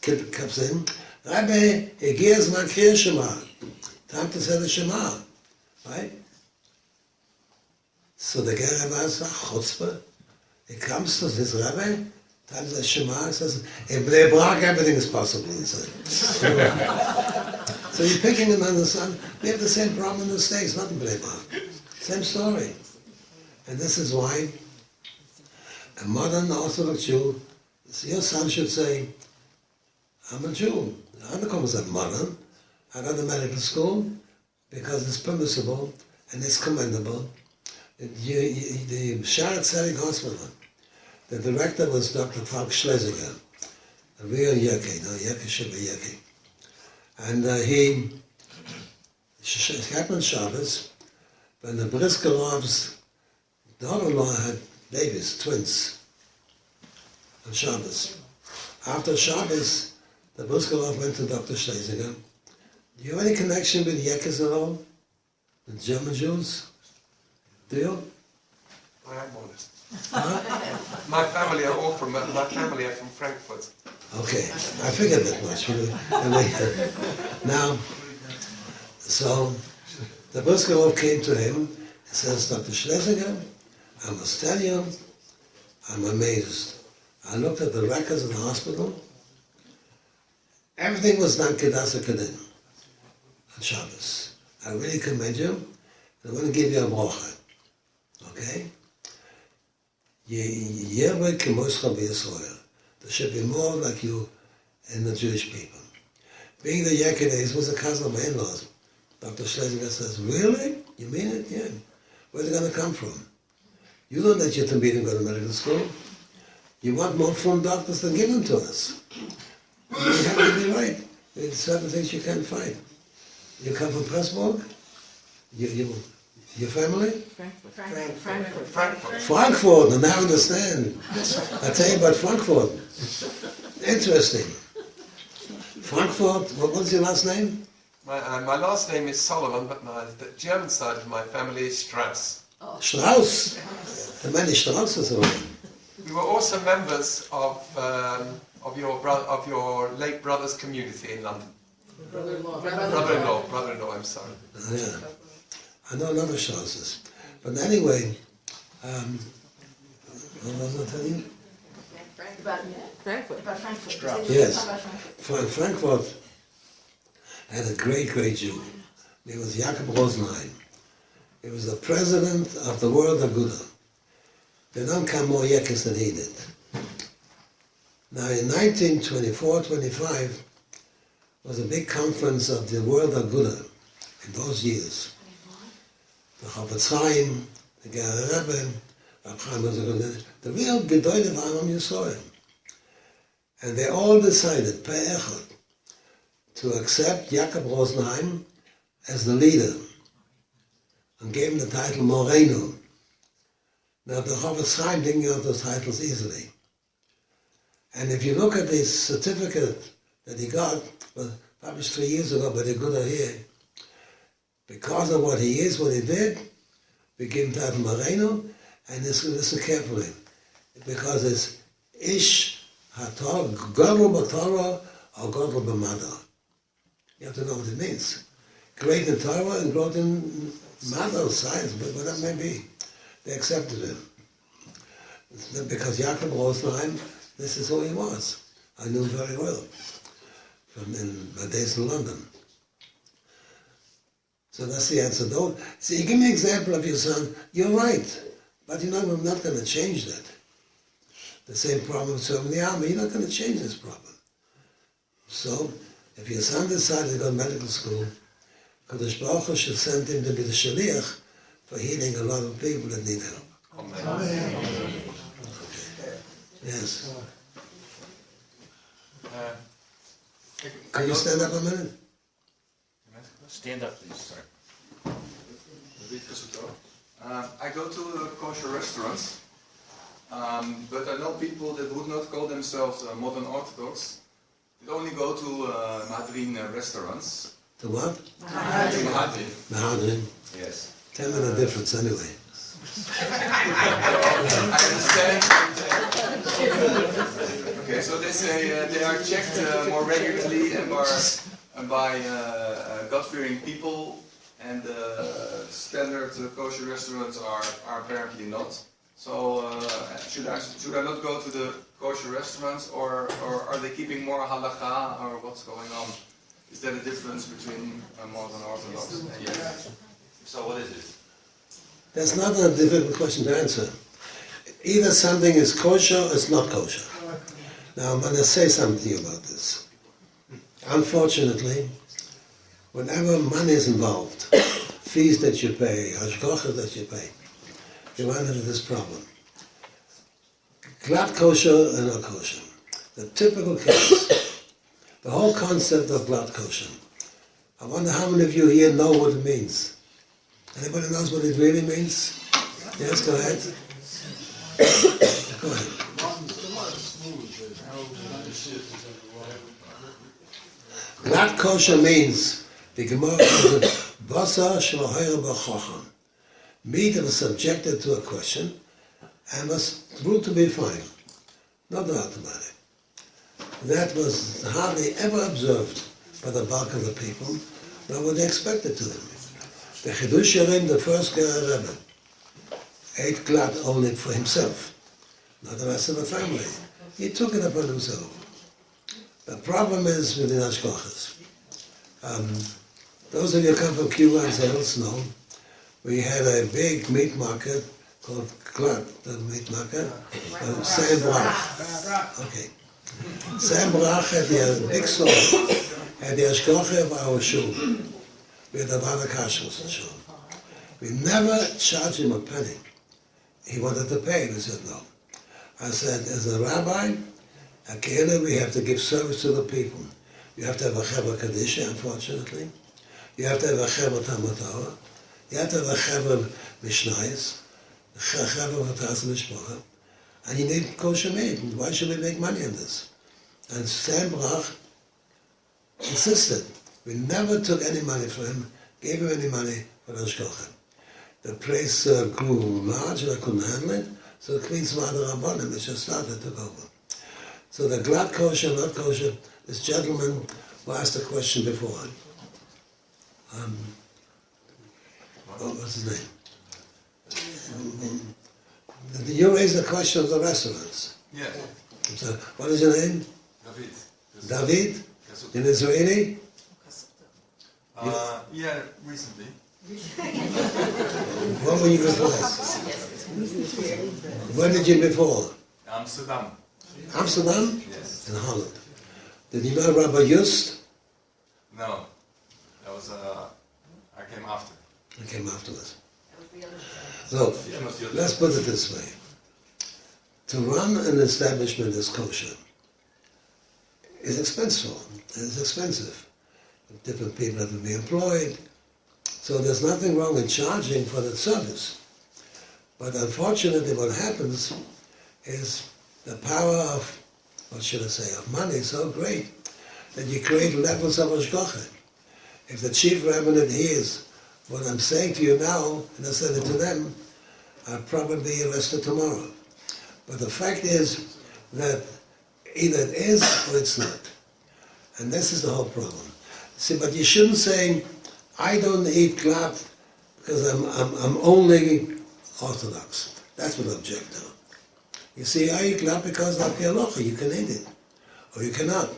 kid comes in, Rabbi, here's my Kriya Shema. Time to say the Shema. Right? So the Gerah Rebbe says, chutzpah. He comes to this Rabbi, time to say Shema, he says, in B'nai Brak everything is possible, he said. So you're picking him on the sun. We have the same problem in the States, not in B'nai Brak. Same story. And this is why a modern Orthodox Jew, your son should say, I'm a Jew. I don't come as a modern. I go to medical school because it's permissible and it's commendable. The Sharet Tzedek Hospital, the director was Dr. Falk Schlesinger, a real Yeki, no, Yeki should be Yeki. And he happened Shabbos, when the Briskalovs, the daughter-in-law had babies, twins, on Shabbos. After Shabbos, the Briskalov went to Dr. Schlesinger. Do you have any connection with Yekis at all? The German Jews? Do you? I am honest. Huh? My family are from Frankfurt. Okay, I figured that much. Now, so the Briskalov came to him and says, Dr. Schlesinger, I must tell you, I'm amazed. I looked at the records of the hospital. Everything was done Kedas HaKedim on Shabbos. I really commend you, and I want to give you a bracha. Okay? Yiboneh k'moscha b'Yisroel. There should be more like you in the Jewish people. Being the Yekides was a cousin of my in-laws. Dr. Schlesinger says, really? You mean it? Yeah. Where's it going to come from? You don't let your Talmidim go to medical school. You want more from doctors than give them to us. You have to be right. There's certain things you can't fight. You come from Pressburg? Your family? Frankfurt, and now I understand. I tell you about Frankfurt. Interesting. Frankfurt, what's your last name? My last name is Solomon, but the German side of my family is Strauss. Oh. Strauss? There are many Strausses around. We were also members of your late brother's community in London. Brother-in-law, I'm sorry. Yeah. I know a lot of Strausses. But anyway, what was I telling you? Frankfurt. Yes. Frankfurt had a great, great Jew. He was Jacob Rosenheim. He was the president of the World Aguda. They don't come more Yekis than he did. Now in 1924-25 was a big conference of the World Aguda in those years. The Chofetz Chaim, the Gerah Rebbe, the real Gedolei Yisroel. And they all decided, per echad, to accept Jacob Rosenheim as the leader and gave him the title Moreno. Now the Chofetz Chaim didn't get those titles easily. And if you look at the certificate that he got, published 3 years ago by the Aguda here, because of what he is, what he did, we give him the title Moreno, and listen carefully, because it's Ish HaTorah, Gadol b'Torah or Gadol b'Madar. You have to know what it means. Great in Torah and great in Madar, science, but whatever may be. They accepted him. Because Jacob Rosenheim, this is who he was. I knew him very well. from my days in London. So that's the answer. Don't see. Give me an example of your son. You're right, but you know I'm not going to change that. The same problem serving the army. You're not going to change this problem. So, if your son decided to go to medical school, Kadosh Baruch Hu should send him to be the shaliach for healing a lot of people that need help. Amen. Okay. Yes. I Can you go stand to- up a minute? Stand up, please. Sorry. I go to kosher restaurants, but I know people that would not call themselves modern Orthodox. They only go to Madrin restaurants. To what? Madrin. Mahadrin. Yes. 10-minute difference anyway. I understand. Okay, so they say they are checked more regularly and by God-fearing people, and standard kosher restaurants are apparently not. So should I not go to the kosher restaurants, or are they keeping more halakha, or what's going on? Is there a difference between modern Orthodox and yes? So what is it? That's not a difficult question to answer. Either something is kosher or it's not kosher. Now I'm going to say something to you about this. Unfortunately, whenever money is involved, fees that you pay, hashgacha that you pay, you run into this problem. Glatt kosher and not kosher. The typical case, the whole concept of glatt kosher. I wonder how many of you here know what it means. Anybody knows what it really means? Yes, go ahead. Go ahead. Glatt kosher means the Gemara says basar shloher b'chacham. Meat that was subjected to a question and was ruled to be fine. No doubt about it. That was hardly ever observed by the bulk of the people, nor were they expected to them. The Chidush Yarim, the first Rebbe, ate glatt only for himself, not the rest of the family. He took it upon himself. The problem is with the hashgachas. Those of you who come from Cuba and sales know, we had a big meat market called glatt, the meat market, Sam Brach. Okay. Sam Brach had the big store, had the hashgacha of our shul. We had a lot of kashrus and shul. We never charged him a penny. He wanted to pay, and he said no. I said, as a rabbi, a kehillah, we have to give service to the people. You have to have a chevra kadisha, unfortunately. You have to have a chevra Talmud Torah. You have to have a chevra mishnayos, a chevra v'tas mishpacha, and you need kosher meat. Why should we make money on this? And Sam Brach insisted. We never took any money from him, gave him any money for the hashgacha. The place grew large and I couldn't handle it, so the Queen's Mother Rabbanim, which just started, took over. So the glatt kosher, not kosher, this gentleman who asked a question before. What's his name? You raised the question of the restaurants. Yes. So, what is your name? David. David? An Israeli? Yeah, recently. What were you before? Where did you before? Amsterdam. Amsterdam? Yes. In Holland. Did you know Rabbi Just? No. That was I came after. I came afterwards. So, let's put it this way. To run an establishment as kosher is expensive. It's expensive. Different people have to be employed. So there's nothing wrong in charging for that service. But unfortunately what happens is the power of, what should I say, of money is so great that you create levels of hashgacha. If the chief rabbinate hears what I'm saying to you now, and I said it to them, I'll probably be arrested tomorrow. But the fact is that either it is or it's not. And this is the whole problem. See, but you shouldn't say, I don't eat glatt because I'm only Orthodox. That's what I object to. You see, I eat glatt because of the halacha. You can eat it, or you cannot.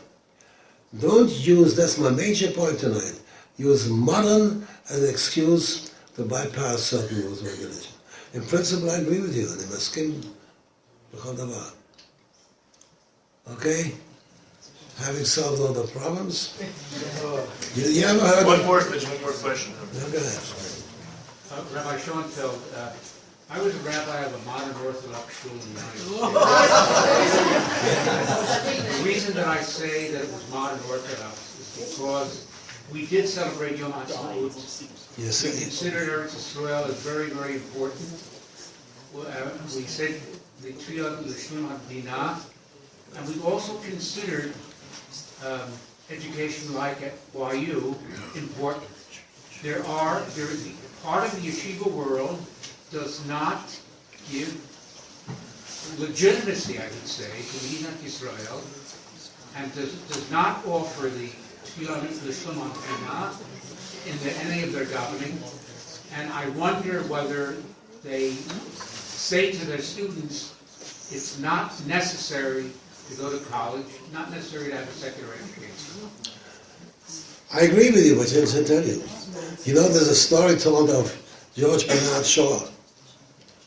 Don't use, that's my major point tonight, use modern as an excuse to bypass certain rules and regulations. In principle, I agree with you, and I מסכים בכל דבר. Okay? Having solved all the problems, you ever heard One of... more, there's one more question. No, go ahead. Rabbi Schonfeld, I was a rabbi of a modern Orthodox school in the United States. The reason that I say that it was modern Orthodox is because we did celebrate Yom HaTzmaut. Yes, We considered Eretz Yisrael as very, very important. We said the Tefillah L'Shem HaMedina, and we also considered education like at YU important. Part of the yeshiva world does not give legitimacy, I would say, to Yiboneh Israel, and does not offer the Tefillah L'Shem HaMedina in any of their davening. And I wonder whether they say to their students, it's not necessary to go to college, not necessary to have a secular education. I agree with you, but I should tell you. You know, there's a story told of George Bernard Shaw.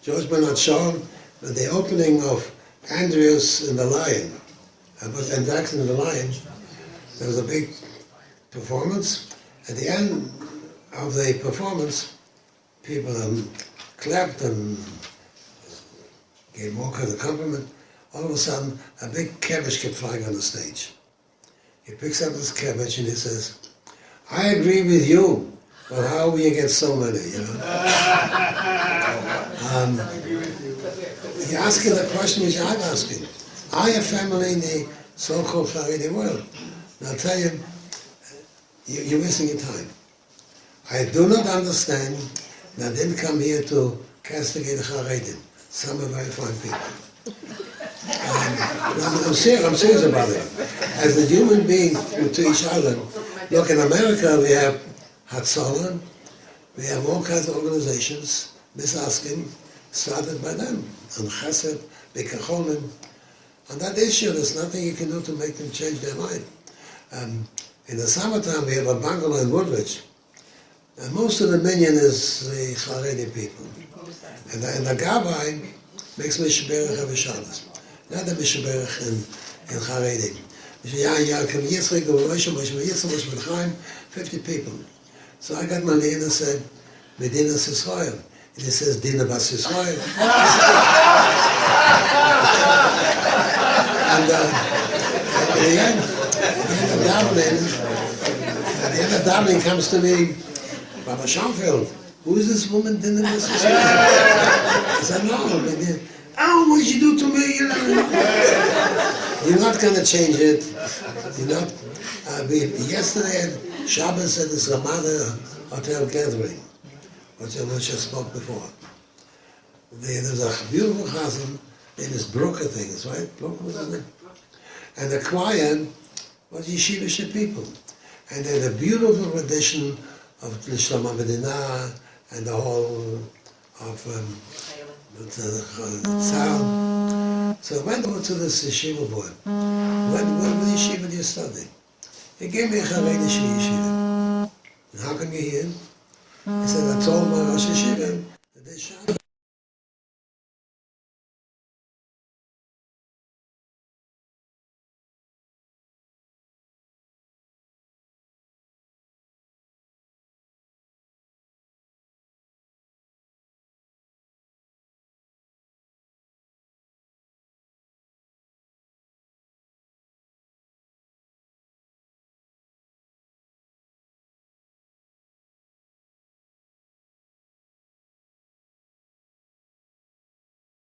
George Bernard Shaw, at the opening of Andrews in the Lion, and Jackson in the Lion, there was a big performance. At the end of the performance, people clapped and gave more kind of compliment. All of a sudden, a big cabbage kept flying on the stage. He picks up this cabbage and he says, I agree with you, but how will you get so many, you know? You're asking the question which I'm asking. I have family in the so-called Haredi world. And I'll tell you, you're wasting your time. I do not understand that I didn't come here to castigate the Haredim. Some are very fine people. I'm serious about it. As a human being to each other, look, in America we have Hatzalah, we have all kinds of organizations, Misaskim, started by them, and Chesed, Bikacholim. On that issue, there's nothing you can do to make them change their mind. In the summertime, we have a bungalow in Woodridge, and most of the minyan is the Haredi people. And the Gabbai makes Mishberach every Shabbos. Not the Mishberach in Haredi. 50 people. So I got my name and said, Medinas Yisrael. And he says, Dina Bas Yisrael. And at the end of davening comes to me, Rabbi Schonfeld, who is this woman, Dina Bas Yisrael? I said, no, oh, what did you do to me? You know? You're not going to change it. You're not. Yesterday at Shabbos at this Ramada Hotel gathering, which I spoke before. There's a beautiful chazan in this Broker things, right? Broker was his name. And the choir was yeshivish people. And they had a beautiful rendition of L'Shem HaMedina and the whole of the sound. So I went over to this yeshiva boy. What yeshiva do you study? He gave me a Haredi yeshiva. And how come you're here? He said, I told my Rosh Yeshiva that they shot